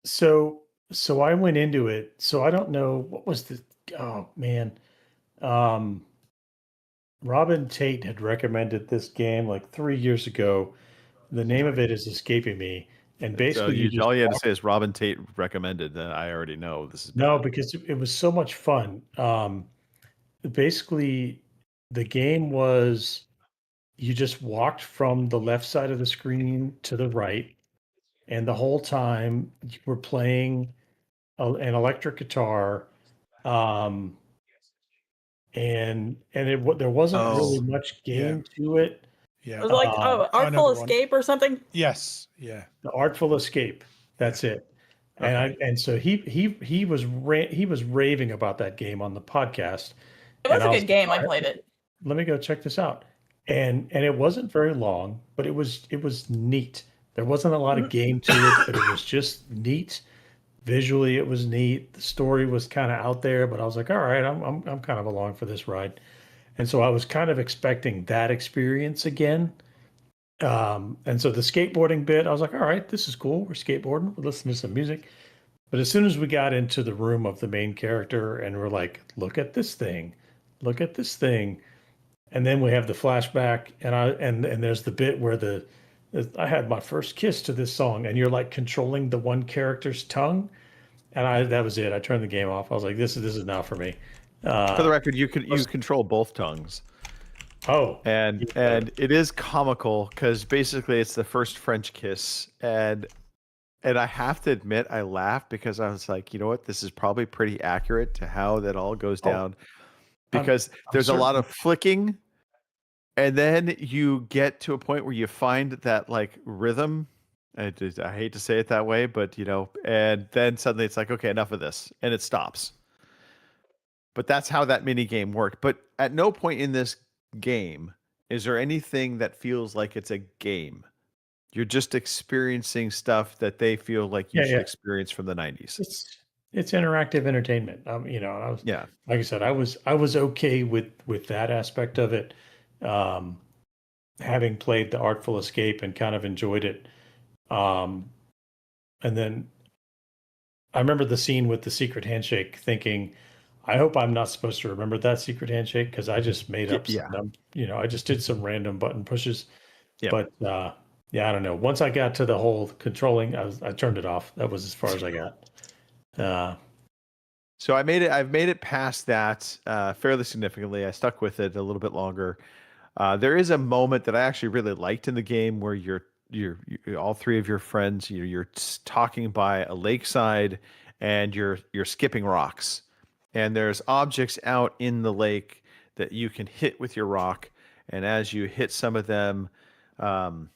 So I went into it. So I don't know what was oh man. Robin Tate had recommended this game like 3 years ago. The name of it is escaping me. And basically, all you had to say is Robin Tate recommended. I already know this is no, because it was so much fun. Basically, the game was you just walked from the left side of the screen to the right, and the whole time you were playing an electric guitar, and there wasn't really much game to it. Yeah. It was like Artful Escape or something. Yes. Yeah. The Artful Escape. That's it. And so he was raving about that game on the podcast. It was a good game. I played it. Let me go check this out. And it wasn't very long, but it was neat. There wasn't a lot of game to it, but it was just neat. Visually, it was neat. The story was kind of out there, but I was like, all right, I'm kind of along for this ride. And so I was kind of expecting that experience again. And so the skateboarding bit, I was like, all right, this is cool. We're skateboarding. We're listening to some music. But as soon as we got into the room of the main character and we're like, look at this thing. Look at this thing. And then we have the flashback and there's the bit where I had my first kiss to this song and you're like controlling the one character's tongue. And that was it. I turned the game off. I was like, this is not for me. For the record, you control both tongues. Oh, and it is comical because basically it's the first French kiss, and I have to admit I laughed because I was like, you know what, this is probably pretty accurate to how that all goes down, because there's a lot of flicking, and then you get to a point where you find that like rhythm. I hate to say it that way, but and then suddenly it's like, okay, enough of this, and it stops. But that's how that mini game worked. But at no point in this game is there anything that feels like it's a game. You're just experiencing stuff that they feel like you should experience from the 90s. It's interactive entertainment. And I was like I said, I was okay with that aspect of it. Having played the Artful Escape and kind of enjoyed it. And then I remember the scene with the secret handshake thinking, I hope I'm not supposed to remember that secret handshake because I just made up some, I just did some random button pushes. Yeah. But I don't know. Once I got to the whole controlling, I turned it off. That was as far as I got. So I've made it past that fairly significantly. I stuck with it a little bit longer. There is a moment that I actually really liked in the game where you're all three of your friends, you're talking by a lakeside and you're skipping rocks. And there's objects out in the lake that you can hit with your rock. And as you hit some of them, they'll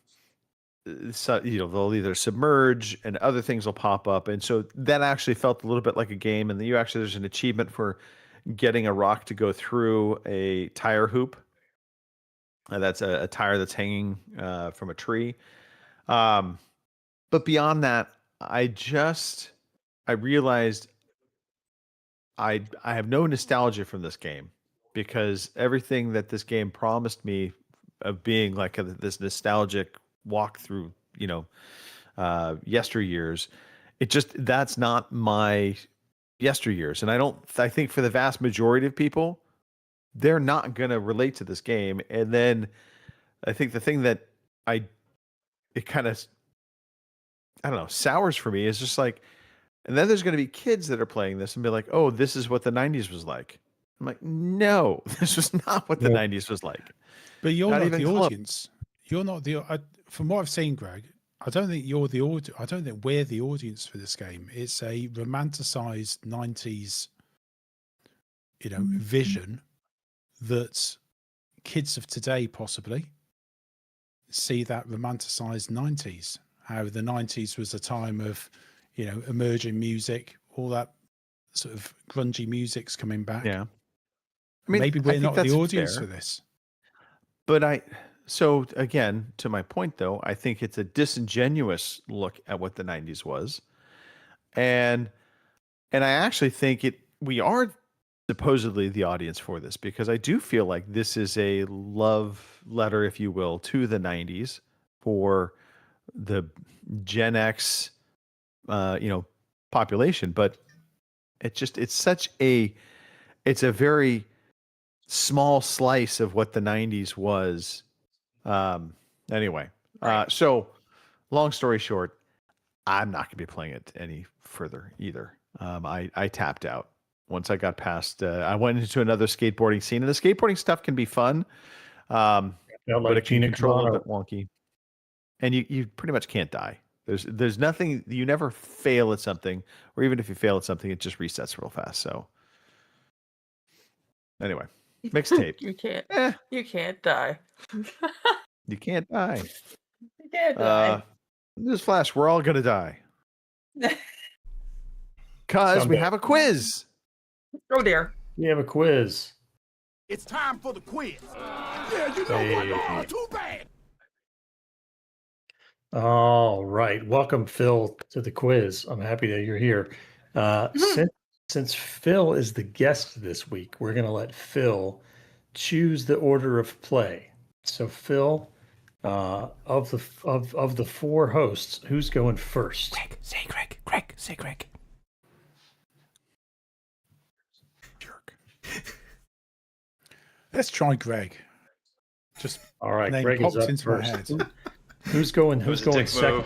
either submerge and other things will pop up. And so that actually felt a little bit like a game. And then there's an achievement for getting a rock to go through a tire hoop. That's a tire that's hanging from a tree. But beyond that, I realized I have no nostalgia from this game because everything that this game promised me of being like this nostalgic walk through, yesteryears, that's not my yesteryears. And I think for the vast majority of people, they're not going to relate to this game. And then I think the thing that it kind of, I don't know, sours for me is just like, and then there's going to be kids that are playing this and be like, oh, this is what the 90s was like. I'm like, no, this was not what the 90s was like. But you're not the audience. You're not from what I've seen, Greg, I don't think you're the audience. I don't think we're the audience for this game. It's a romanticized 90s, vision that kids of today possibly see that romanticized 90s. How the 90s was a time of, emerging music, all that sort of grungy music's coming back. Yeah. Maybe we're not the audience for this. But so again, to my point though, I think it's a disingenuous look at what the 90s was. And I actually think we are supposedly the audience for this because I do feel like this is a love letter, if you will, to the 90s for the Gen X population, but it's a very small slice of what the 90s was. Anyway, so long story short, I'm not gonna be playing it any further either. I tapped out once I got past. I went into another skateboarding scene, and the skateboarding stuff can be fun, but it can control a little bit wonky, and you pretty much can't die. There's nothing, you never fail at something, or even if you fail at something, it just resets real fast. So anyway, Mixtape. You can't. Eh, You can't die. you can't die. You can't die. Newsflash, we're all gonna die. Because we Someday. have a quiz. Oh dear. We have a quiz. It's time for the quiz. Yeah, you know Hey. what? Too bad. All right. Welcome, Phil, to the quiz. I'm happy that you're here. Since Phil is the guest this week, we're going to let Phil choose the order of play. So, Phil, of the four hosts, who's going first? Greg, say Greg. Greg, say Greg. Jerk. Let's try Greg. Just All right, name Greg is popped up into my first. head. Who's going second?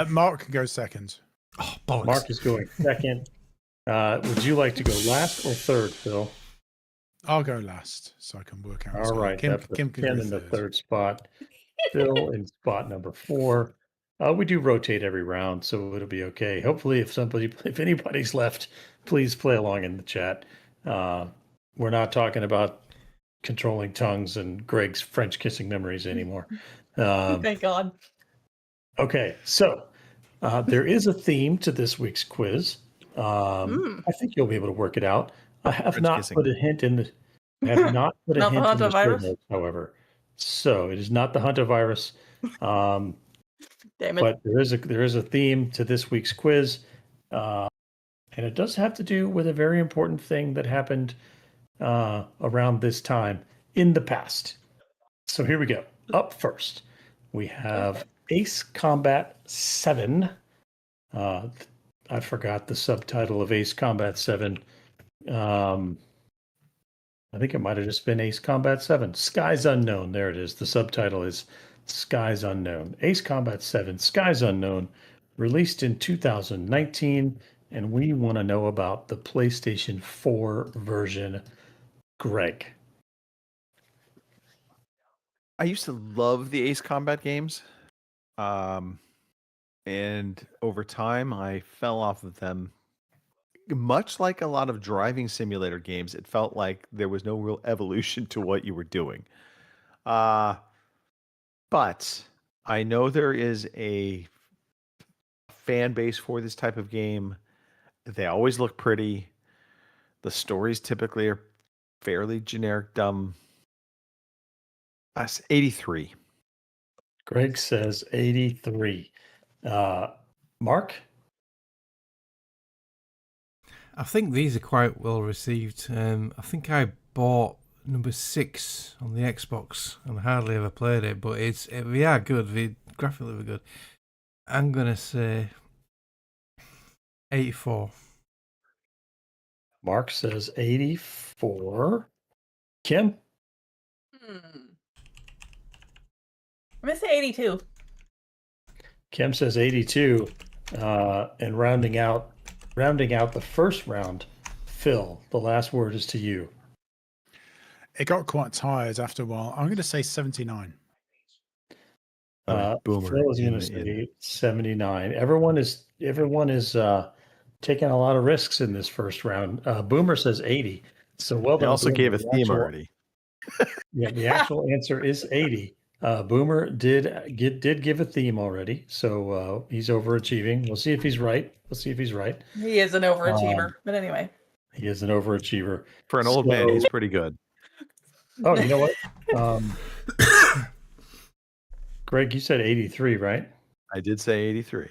Mark can go second. Oh, bollocks. Mark is going second. Would you like to go last or third, Phil? I'll go last so I can work out. All right, Kim Kim can go in the third. third spot. Phil in spot number 4. We do rotate every round, so it'll be okay. Hopefully, if anybody's left, please play along in the chat. We're not talking about controlling tongues and Greg's French kissing memories anymore. Thank God. Okay, so there is a theme to this week's quiz. I think you'll be able to work it out. I have French not kissing. put a hint in the. I have not put a Not the hint in the show hantavirus? notes, however. So it is not the hantavirus. Damn it. But there is a theme to this week's quiz, and it does have to do with a very important thing that happened around this time in the past. So here we go. Up first, we have Ace Combat 7. I forgot the subtitle of Ace Combat 7. I think it might have just been Ace Combat 7. Skies Unknown. There it is. The subtitle is Skies Unknown. Ace Combat 7, Skies Unknown, released in 2019. And we want to know about the PlayStation 4 version. Greg. I used to love the Ace Combat games. And over time, I fell off of them. Much like a lot of driving simulator games, it felt like there was no real evolution to what you were doing. But I know there is a fan base for this type of game. They always look pretty. The stories typically are fairly generic, dumb. That's 83. Greg says 83. Mark? I think these are quite well received. I think I bought number 6 on the Xbox and hardly ever played it, but they are good. They graphically were good. I'm gonna say 84. Mark says 84. Kim? I'm gonna say 82. Kim says 82. And rounding out the first round, Phil, the last word is to you. It got quite tired after a while. I'm going to say 79. Boomer Phil is going to say 79. Everyone is taking a lot of risks in this first round. Boomer says 80. So well They done. also Boomer. gave a The theme actual- already. Yeah, the actual answer is 80. Boomer did give a theme already, so he's overachieving. We'll see if he's right. He is an overachiever. But anyway. He is an overachiever. For an old man, he's pretty good. Oh, you know what? Greg, you said 83, right? I did say 83.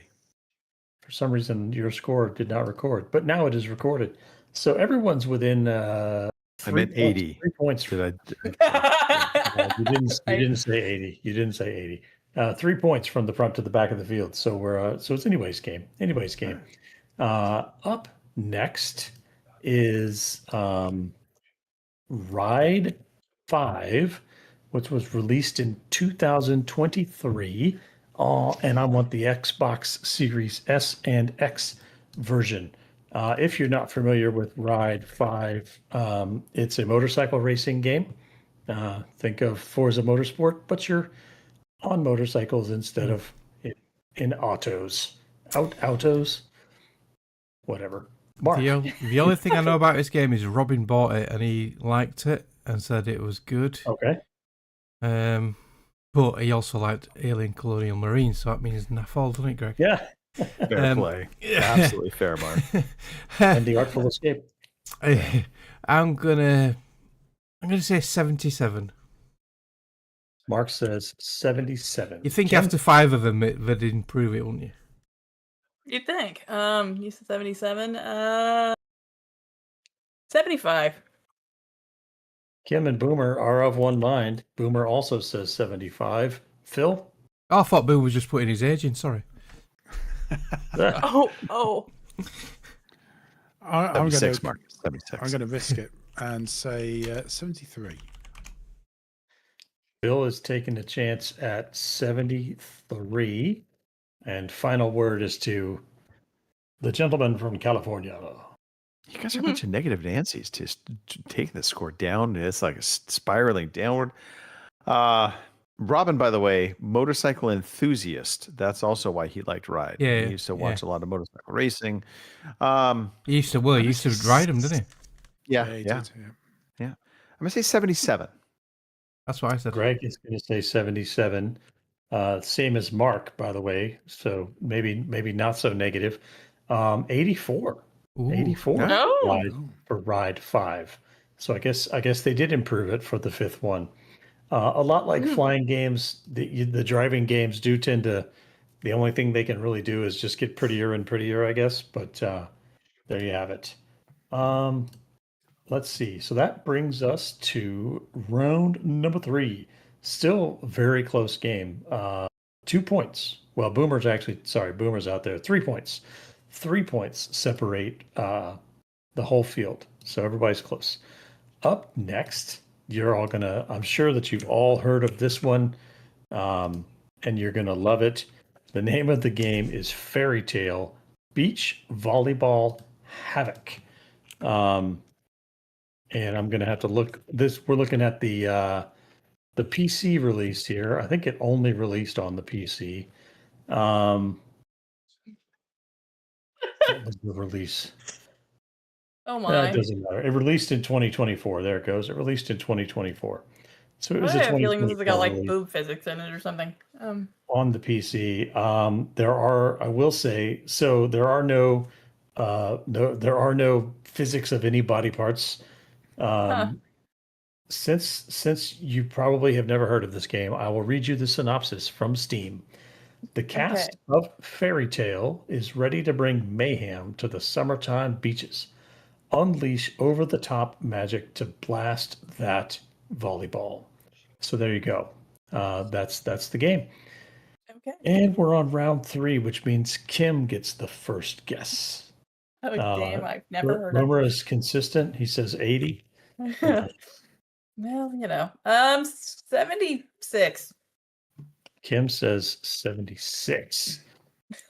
For some reason, your score did not record, but now it is recorded. So everyone's within. I meant 80. 3 points. Did You didn't say 80. You didn't say 80. 3 points from the front to the back of the field. So we're so it's anybody's game. Up next is Ride 5, which was released in 2023. And I want the Xbox Series S and X version. If you're not familiar with Ride 5, it's a motorcycle racing game. Think of Forza Motorsport, but you're on motorcycles instead of in autos. Autos? Whatever. Mark. The only thing I know about this game is Robin bought it and he liked it and said it was good. Okay. But he also liked Alien Colonial Marine, so that means naff, doesn't it, Greg? Yeah. Fair play. Absolutely fair, Mark. And the Artful Escape. I'm gonna say 77. Mark says 77. You think Kim? after 5 of them they'd improve it, wouldn't you? You'd think. You said 77. 75. Kim and Boomer are of one mind. Boomer also says 75. Phil? Oh, I thought Boo was just putting his age in, sorry. Oh. I'm 76, gonna, Mark. 76. I'm going to risk it and say 73. Bill is taking a chance at 73. And final word is to the gentleman from California. You guys are a bunch of negative Nancy's just taking the score down. It's like spiraling downward. Robin, by the way, motorcycle enthusiast. That's also why he liked Ride. Yeah, he used to watch a lot of motorcycle racing. He used to ride them, didn't he? Yeah. He I'm did, gonna say 77. That's what I said. Greg is going to say 77. Same as Mark, by the way. So maybe not so negative. 84. Ooh. 84 Oh. for Ride 5. So I guess they did improve it for the 5th one. A lot like flying games, the driving games do tend to. The only thing they can really do is just get prettier and prettier, I guess. But there you have it. Let's see. So that brings us to round number 3. Still a very close game. 2 points. Well, Boomer's out there. 3 points. 3 points separate the whole field. So everybody's close. Up next, I'm sure that you've all heard of this one, and you're going to love it. The name of the game is Fairy Tale Beach Volleyball Havoc. And I'm going to have to look this. We're looking at the PC release here. I think it only released on the PC. What was the release? Oh my! It doesn't matter. It released in 2024. There it goes. It released in 2024. So it was I have a feeling this has got like release boob physics in it or something. on the PC. There are, I will say, so there are no physics of any body parts. Since you probably have never heard of this game, I will read you the synopsis from Steam. The cast of Fairy Tale is ready to bring mayhem to the summertime beaches. Unleash over-the-top magic to blast that volleyball. So there you go. That's the game. Okay. And we're on round 3, which means Kim gets the first guess. Oh damn! I've never heard of Boomer is consistent. He says 80. Well, 76. Kim says 76.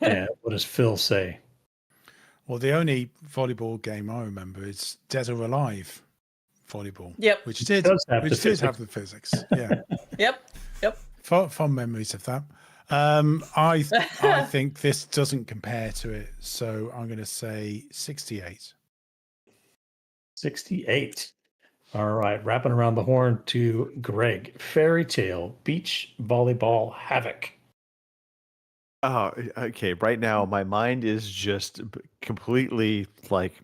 And what does Phil say? Well, the only volleyball game I remember is Dead or Alive volleyball. Yep. Which did have the physics. Yeah. Yep. Fond memories of that. I think this doesn't compare to it, so I'm going to say 68. 68. All right, wrapping around the horn to Greg. Fairy Tale Beach Volleyball Havoc. Oh, okay. Right now, my mind is just completely like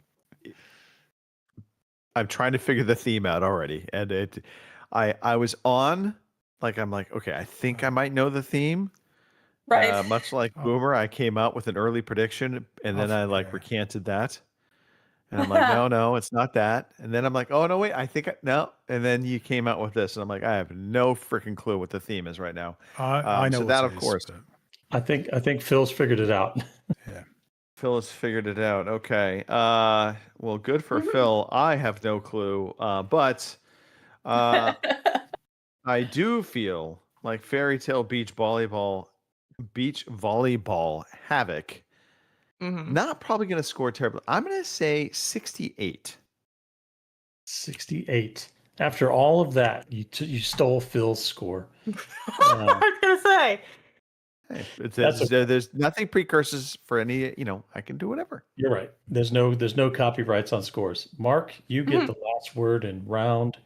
I'm trying to figure the theme out already, and I was on I'm like, okay, I think I might know the theme. Right. Much like Boomer, I came out with an early prediction, and then I recanted that, and I'm like, no, it's not that. And then I'm like, oh no, wait, I think no. And then you came out with this, and I'm like, I have no freaking clue what the theme is right now. I know so what that, it of is, course. but- I think Phil's figured it out. Yeah. Phil has figured it out. Okay. Well, good for Phil. I have no clue. But I do feel like Fairy Tale Beach Volleyball Havoc. Not probably going to score terribly. I'm going to say 68. 68. After all of that, you stole Phil's score. I was gonna say. Hey, That's okay. there's nothing precursors for any. I can do whatever. You're right. There's no copyrights on scores. Mark, you get the last word in round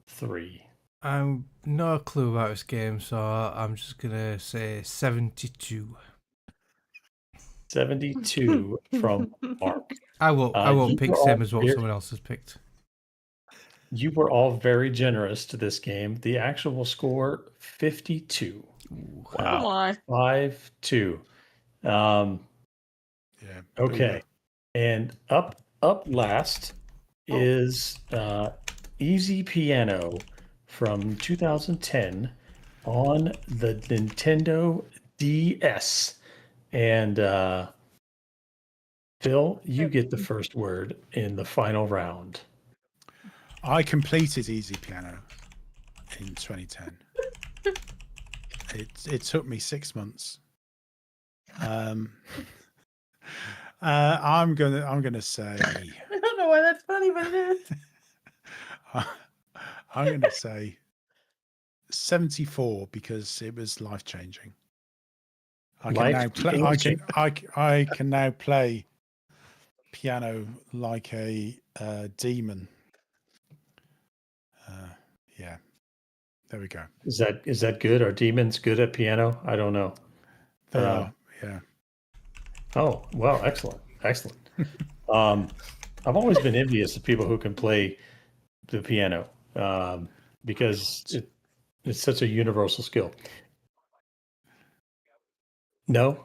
3. I'm no clue about this game, so I'm just gonna say 72. 72 from Mark. I won't pick same as what someone else has picked. You were all very generous to this game. The actual score 52. Wow. 5-2. Yeah. Okay. And up last is Easy Piano from 2010 on the Nintendo DS. And Phil, you get the first word in the final round. I completed Easy Piano in 2010. It took me 6 months. I'm gonna say. I don't know why that's funny, but it is. I'm gonna say 74 because it was life changing. I can now play piano like a demon. Yeah, there we go. Is that good? Are demons good at piano? I don't know. They are. Yeah. Oh, well, excellent. I've always been envious of people who can play the piano because it's such a universal skill. No?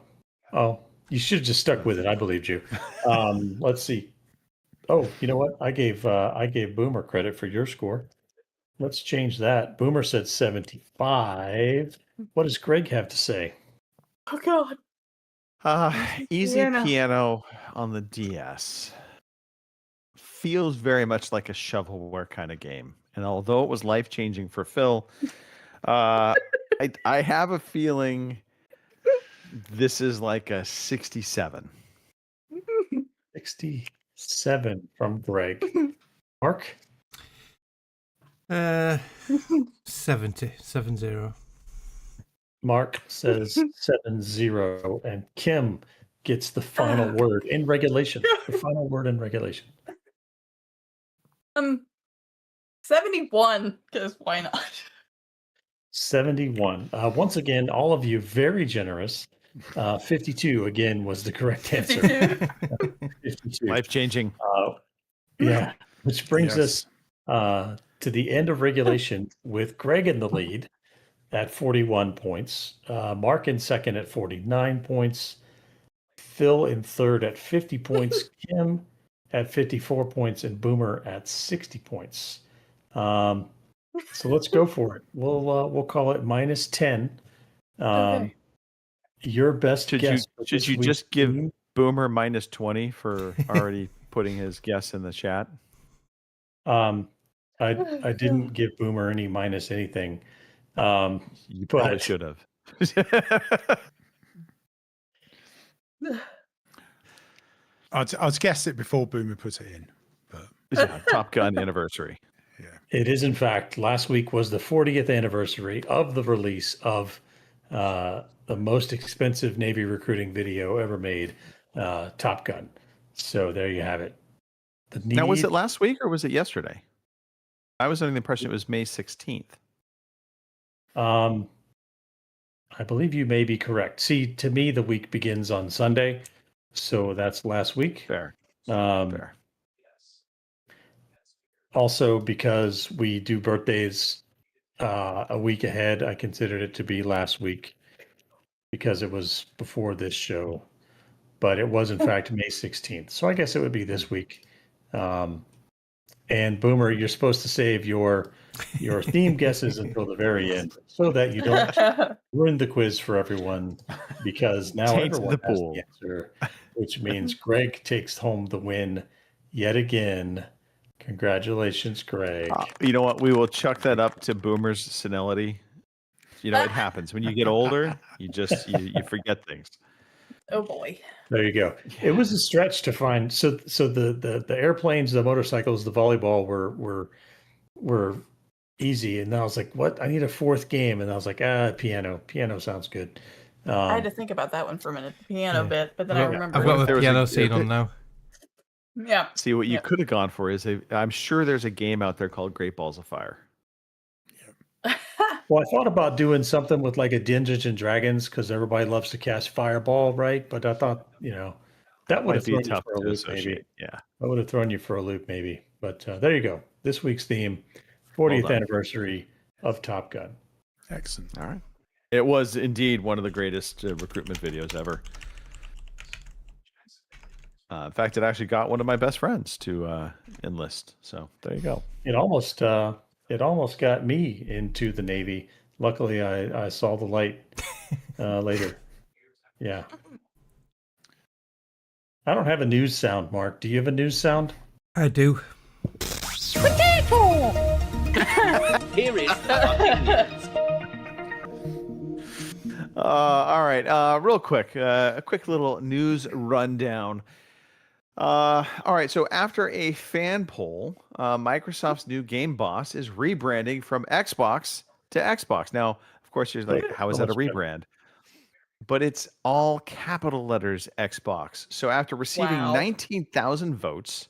Oh, you should have just stuck with it. I believed you. Let's see. Oh, you know what? I gave Boomer credit for your score. Let's change that. Boomer said 75. What does Greg have to say? Oh, God. Easy Piano on the DS feels very much like a shovelware kind of game. And although it was life-changing for Phil, I have a feeling this is like a 67. 67 from Greg. Mark? 70. Mark says 70, and Kim gets the final word in regulation. The final word in regulation. 71, because why not? 71. Once again, all of you very generous. 52 again was the correct answer. 52. Life-changing. Yeah, which brings us to the end of regulation with Greg in the lead at 41 points, Mark in second at 49 points, Phil in third at 50 points, Kim at 54 points, and Boomer at 60 points. So let's go for it. We'll call it minus 10. Okay. Your best guess. Should you just give Boomer minus 20 for already putting his guess in the chat? I didn't give Boomer any minus anything. You probably should have. I'd guessed it before Boomer put it in. But Top Gun anniversary. Yeah. It is, in fact, last week was the 40th anniversary of the release of the most expensive Navy recruiting video ever made, Top Gun. So there you have it. Now, was it last week or was it yesterday? I was under the impression it was May 16th. I believe you may be correct. See, to me, the week begins on Sunday, so that's last week. Fair. Fair. Also, because we do birthdays a week ahead, I considered it to be last week because it was before this show, but it was in fact May 16th. So I guess it would be this week. And Boomer, you're supposed to save your theme guesses until the very end so that you don't ruin the quiz for everyone, because now everyone has the answer, which means Greg takes home the win yet again. Congratulations, Greg. You know what? We will chuck that up to Boomer's senility. You know, it happens when you get older. You just you forget things. Oh boy. There you go. It was a stretch to find. So the airplanes, the motorcycles, the volleyball were easy, and then I was like, what? I need a fourth game, and I was like, piano. Piano sounds good. I had to think about that one for a minute, the piano bit, but then I remember. I've got the piano scene on now. Yeah. See, what you could have gone for is I'm sure there's a game out there called Great Balls of Fire. Well, I thought about doing something with like a Dungeons and Dragons because everybody loves to cast Fireball, right? But I thought, that would have thrown you for a loop, maybe. Yeah, I would have thrown you for a loop, maybe. But there you go. This week's theme, 40th anniversary of Top Gun. Excellent. All right. It was indeed one of the greatest recruitment videos ever. In fact, it actually got one of my best friends to enlist. So there you go. It almost got me into the Navy. Luckily, I saw the light later. Yeah. I don't have a news sound, Mark. Do you have a news sound? I do. Potato! Here is all right. Real quick, a quick little news rundown. All right. So after a fan poll, Microsoft's new game boss is rebranding from Xbox to Xbox. Now, of course, you're like, how is that a rebrand? But it's all capital letters Xbox. So after receiving 19,000 votes,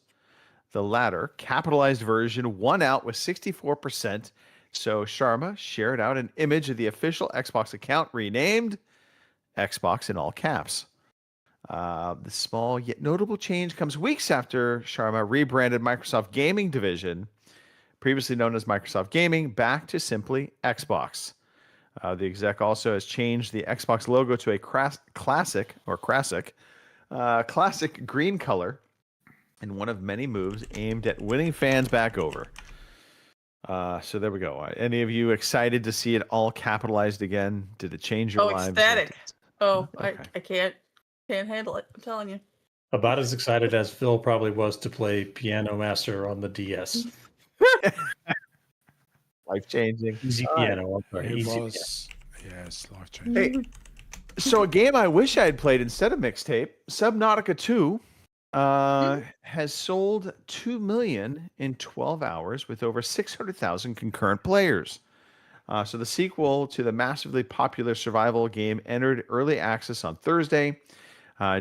the latter capitalized version won out with 64%. So Sharma shared out an image of the official Xbox account renamed Xbox in all caps. The small yet notable change comes weeks after Sharma rebranded Microsoft Gaming Division, previously known as Microsoft Gaming, back to simply Xbox. The exec also has changed the Xbox logo to a classic green color in one of many moves aimed at winning fans back over. So there we go. Any of you excited to see it all capitalized again? Did it change your lives? Ecstatic. Oh, Okay. I can't handle it. I'm telling you. About as excited as Phil probably was to play Piano Master on the DS. Life-changing. Easy piano. I'm sorry. It Easy was. Yeah, it's life-changing. Hey, so a game I wish I had played instead of Mixtape, Subnautica 2, has sold 2 million in 12 hours with over 600,000 concurrent players. So the sequel to the massively popular survival game entered early access on Thursday.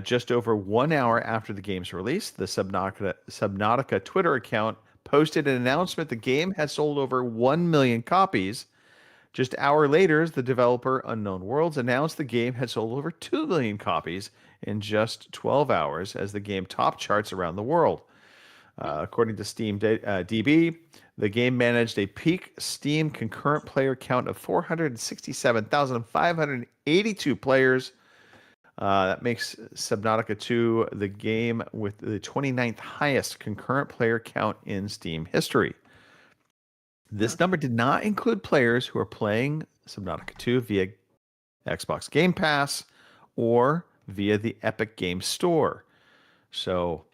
Just over 1 hour after the game's release, the Subnautica Twitter account posted an announcement the game had sold over 1 million copies. Just an hour later, the developer Unknown Worlds announced the game had sold over 2 million copies in just 12 hours as the game topped charts around the world. According to Steam DB, the game managed a peak Steam concurrent player count of 467,582 players. That makes Subnautica 2 the game with the 29th highest concurrent player count in Steam history. This number did not include players who are playing Subnautica 2 via Xbox Game Pass or via the Epic Games Store. So,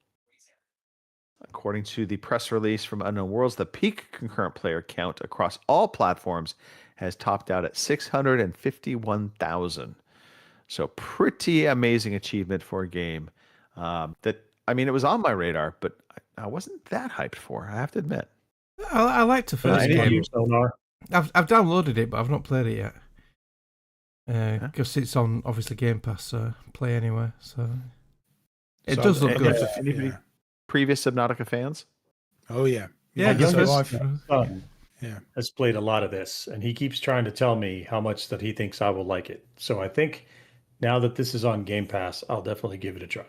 according to the press release from Unknown Worlds, the peak concurrent player count across all platforms has topped out at 651,000. So pretty amazing achievement for a game that, I mean, it was on my radar, but I wasn't that hyped for, I have to admit. I like the first game. Sonar. I've downloaded it, but I've not played it yet. Because it's on, obviously, Game Pass, so play anywhere. So it does look good. Anybody previous Subnautica fans? Oh, yeah. My son yeah, has played a lot of this, and he keeps trying to tell me how much that he thinks I will like it. So I think now that this is on Game Pass, I'll definitely give it a try.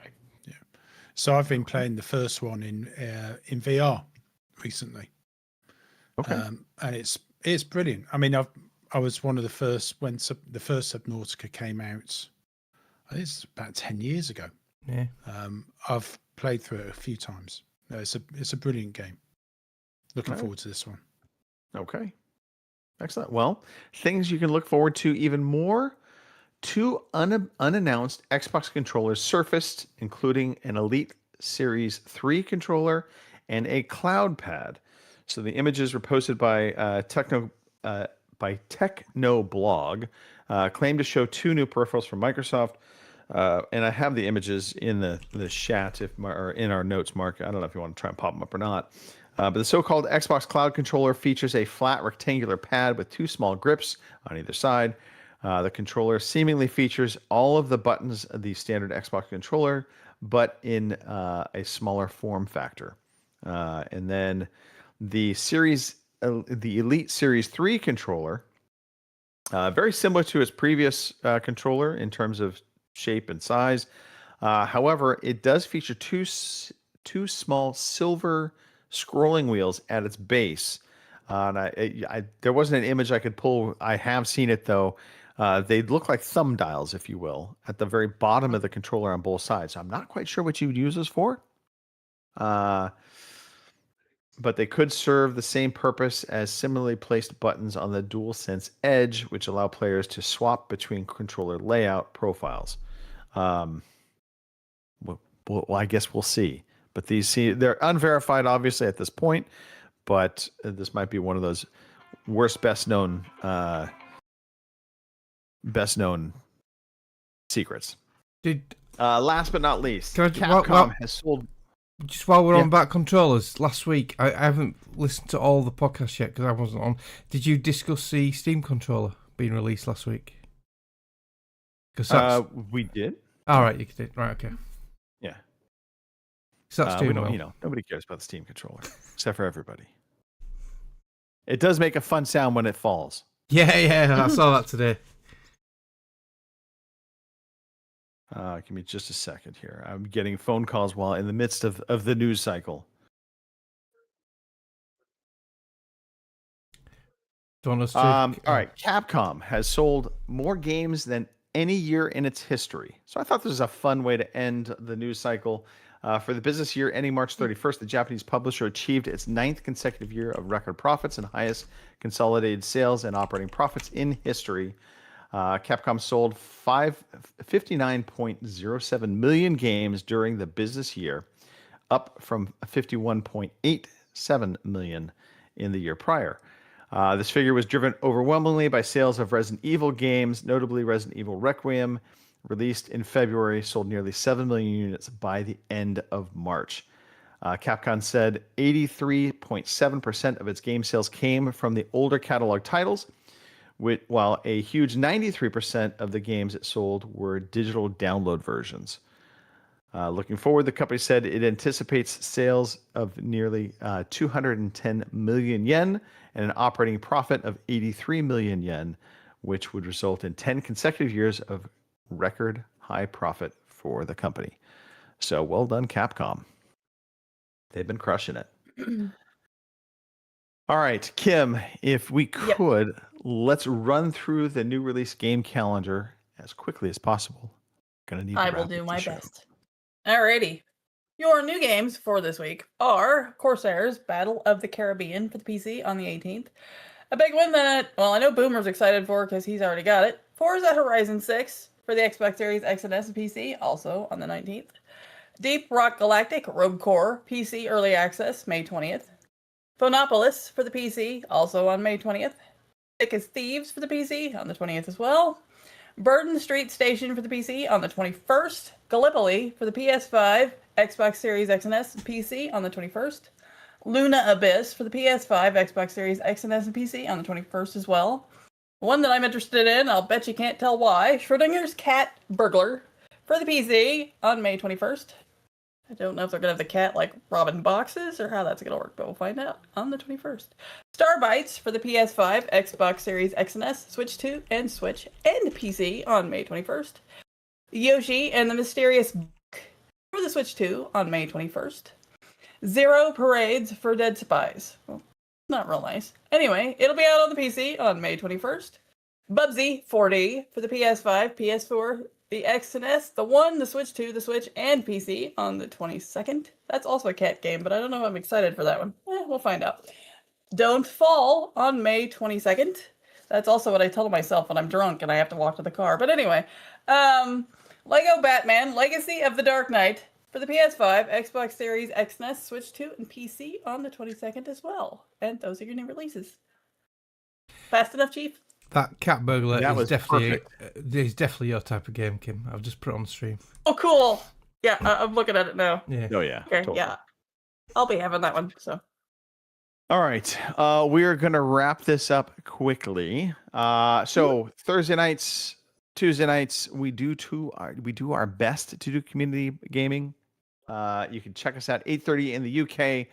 Yeah. So I've been playing the first one in VR recently. Okay. And it's brilliant. I mean, I was one of the first when the first Subnautica came out. I think it's about 10 years ago. Yeah. I've played through it a few times. No, it's a brilliant game. Looking forward to this one. Okay. Excellent. Well, things you can look forward to even more. 2 unannounced Xbox controllers surfaced, including an Elite Series 3 controller and a cloud pad. So the images were posted by Technoblog, claimed to show 2 new peripherals from Microsoft. And I have the images in the chat or in our notes, Mark. I don't know if you want to try and pop them up or not. But the so-called Xbox Cloud controller features a flat rectangular pad with 2 small grips on either side. The controller seemingly features all of the buttons of the standard Xbox controller, but in a smaller form factor. And then the Elite Series 3 controller, very similar to its previous controller in terms of shape and size. However, it does feature two small silver scrolling wheels at its base. And there wasn't an image I could pull. I have seen it though. They look like thumb dials, if you will, at the very bottom of the controller on both sides. So I'm not quite sure what you would use this for. But they could serve the same purpose as similarly placed buttons on the DualSense Edge, which allow players to swap between controller layout profiles. Well, I guess we'll see. But they're unverified, obviously, at this point. But this might be one of those worst, best known secrets. Last but not least, Capcom has sold. Just while we're on back controllers, last week I haven't listened to all the podcasts yet because I wasn't on. Did you discuss the Steam controller being released last week? Because we did. All right, you did. Right, okay. Yeah. So that's we don't, nobody cares about the Steam controller except for everybody. It does make a fun sound when it falls. Yeah, I saw that today. Give me just a second here. I'm getting phone calls while in the midst of the news cycle. All right. Capcom has sold more games than any year in its history. So I thought this was a fun way to end the news cycle. For the business year ending March 31st, the Japanese publisher achieved its 9th consecutive year of record profits and highest consolidated sales and operating profits in history. Capcom sold 59.07 million games during the business year, up from 51.87 million in the year prior. This figure was driven overwhelmingly by sales of Resident Evil games, notably Resident Evil Requiem, released in February, sold nearly 7 million units by the end of March. Capcom said 83.7% of its game sales came from the older catalog titles, while a huge 93% of the games it sold were digital download versions. Looking forward, the company said it anticipates sales of nearly 210 million yen and an operating profit of 83 million yen, which would result in 10 consecutive years of record high profit for the company. So well done, Capcom. They've been crushing it. All right, Kim, if we could, let's run through the new release game calendar as quickly as possible. I will do my best. Alrighty. Your new games for this week are Corsairs Battle of the Caribbean for the PC on the 18th. A big one that, well, I know Boomer's excited for because he's already got it. Forza Horizon 6 for the Xbox Series X and S and PC, also on the 19th. Deep Rock Galactic Rogue Core PC Early Access, May 20th. Phonopolis for the PC, also on May 20th. Thick as Thieves for the PC on the 20th as well. Burden Street Station for the PC on the 21st. Gallipoli for the PS5, Xbox Series X and S and PC on the 21st. Luna Abyss for the PS5, Xbox Series X and S and PC on the 21st as well. One that I'm interested in, I'll bet you can't tell why, Schrodinger's Cat Burglar for the PC on May 21st. I don't know if they're going to have the cat like robbing boxes or how that's going to work, but we'll find out on the 21st. Starbites for the PS5, Xbox Series X and S, Switch 2, and Switch, and PC on May 21st. Yoshi and the Mysterious Book for the Switch 2 on May 21st. Zero Parades for Dead Spies. Well, not real nice. Anyway, it'll be out on the PC on May 21st. Bubsy 4D for the PS5, PS4, the X and S, the One, the Switch 2, the Switch, and PC on the 22nd. That's also a cat game, but I don't know if I'm excited for that one. We'll find out. Don't Fall on May 22nd. That's also what I tell myself when I'm drunk and I have to walk to the car. But anyway, Lego Batman, Legacy of the Dark Knight for the PS5, Xbox Series X and S, Switch 2, and PC on the 22nd as well. And those are your new releases. Fast enough, Chief? That Cat Burglar is definitely your type of game, Kim. I've just put it on the stream. Oh, cool. Yeah, I'm looking at it now. Yeah. Oh, yeah. Okay, totally. yeah. I'll be having that one, so. All right. We are going to wrap this up quickly. So Thursday nights, Tuesday nights, we do our best to do community gaming. You can check us out 8:30 in the UK,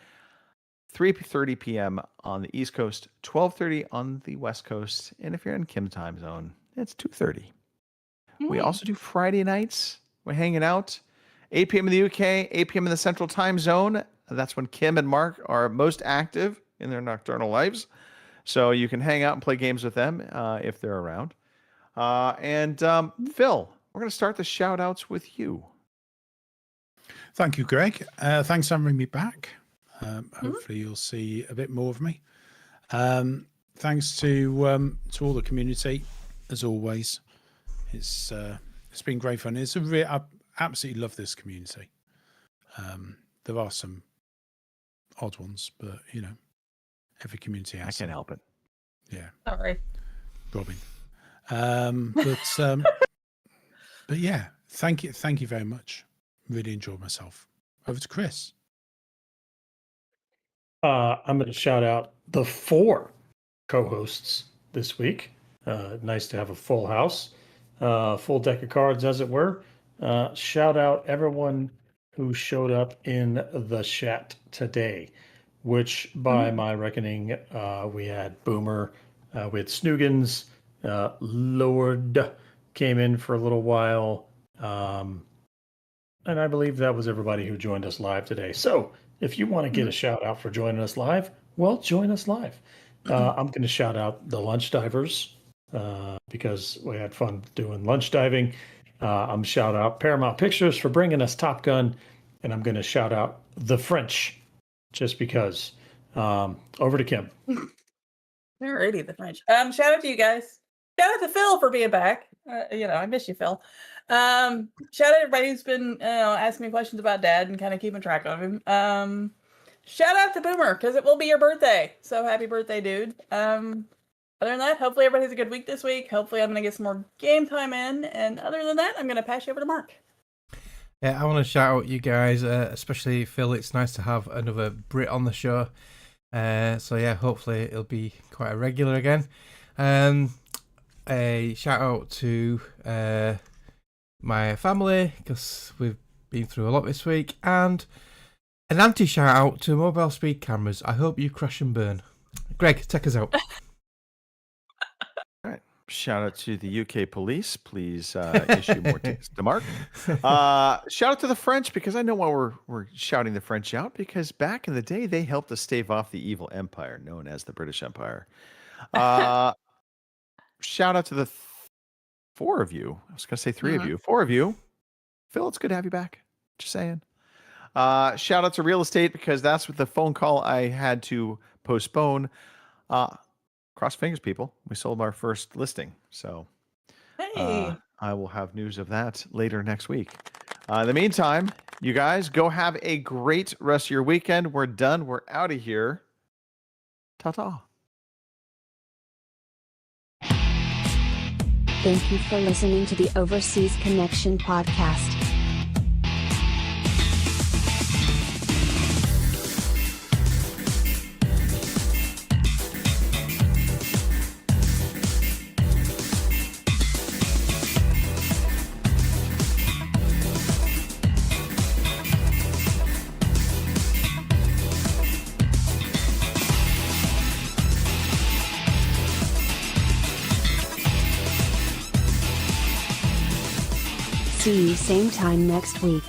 3:30 p.m. on the East Coast, 12:30 on the West Coast, and if you're in Kim time zone, it's 2:30. We also do Friday nights. We're hanging out 8 p.m. in the UK, 8 p.m. in the Central Time Zone. That's when Kim and Mark are most active in their nocturnal lives. So you can hang out and play games with them if they're around. And Phil, we're going to start the shout outs with you. Thank you, Greg. Thanks for having me back. Hopefully you'll see a bit more of me. Thanks to all the community, as always. It's been great fun. I absolutely love this community. There are some odd ones, but every community has. I can't help it. Yeah. Sorry, Robin. But yeah, thank you very much. Really enjoyed myself. Over to Chris. I'm going to shout out the 4 co-hosts this week. Nice to have a full house, full deck of cards, as it were. Shout out everyone who showed up in the chat today, which by my reckoning, we had Boomer, we had Snoogans, Lord came in for a little while. And I believe that was everybody who joined us live today. So if you want to get a shout out for joining us live, well, join us live. I'm going to shout out the lunch divers because we had fun doing lunch diving. I'm shout out Paramount Pictures for bringing us Top Gun, and I'm going to shout out the French just because. Over to Kim. Alrighty, the French. Shout out to you guys. Shout out to Phil for being back. I miss you, Phil. Shout out to everybody who's been asking me questions about Dad and kind of keeping track of him. Shout out to Boomer because it will be your birthday. So happy birthday, dude. Other than that, hopefully everybody has a good week this week. Hopefully I'm going to get some more game time in. And other than that, I'm going to pass you over to Mark. Yeah, I want to shout out you guys, especially Phil. It's nice to have another Brit on the show. So yeah, hopefully it'll be quite a regular again. A shout out to my family because we've been through a lot this week, and an anti-shout out to mobile speed cameras. I hope you crash and burn. Greg, take us out. All right. Shout out to the UK police. Please issue more tickets to Mark. Shout out to the French because I know why we're shouting the French out, because back in the day they helped us stave off the evil empire known as the British Empire. Shout out to the 4 of you. I was going to say 3 of you. 4 of you. Phil, it's good to have you back. Just saying. Shout out to real estate because that's what the phone call I had to postpone. Cross fingers, people. We sold our first listing. So I will have news of that later next week. In the meantime, you guys go have a great rest of your weekend. We're done. We're out of here. Ta-ta. Thank you for listening to the Overseas Connection podcast. See you same time next week.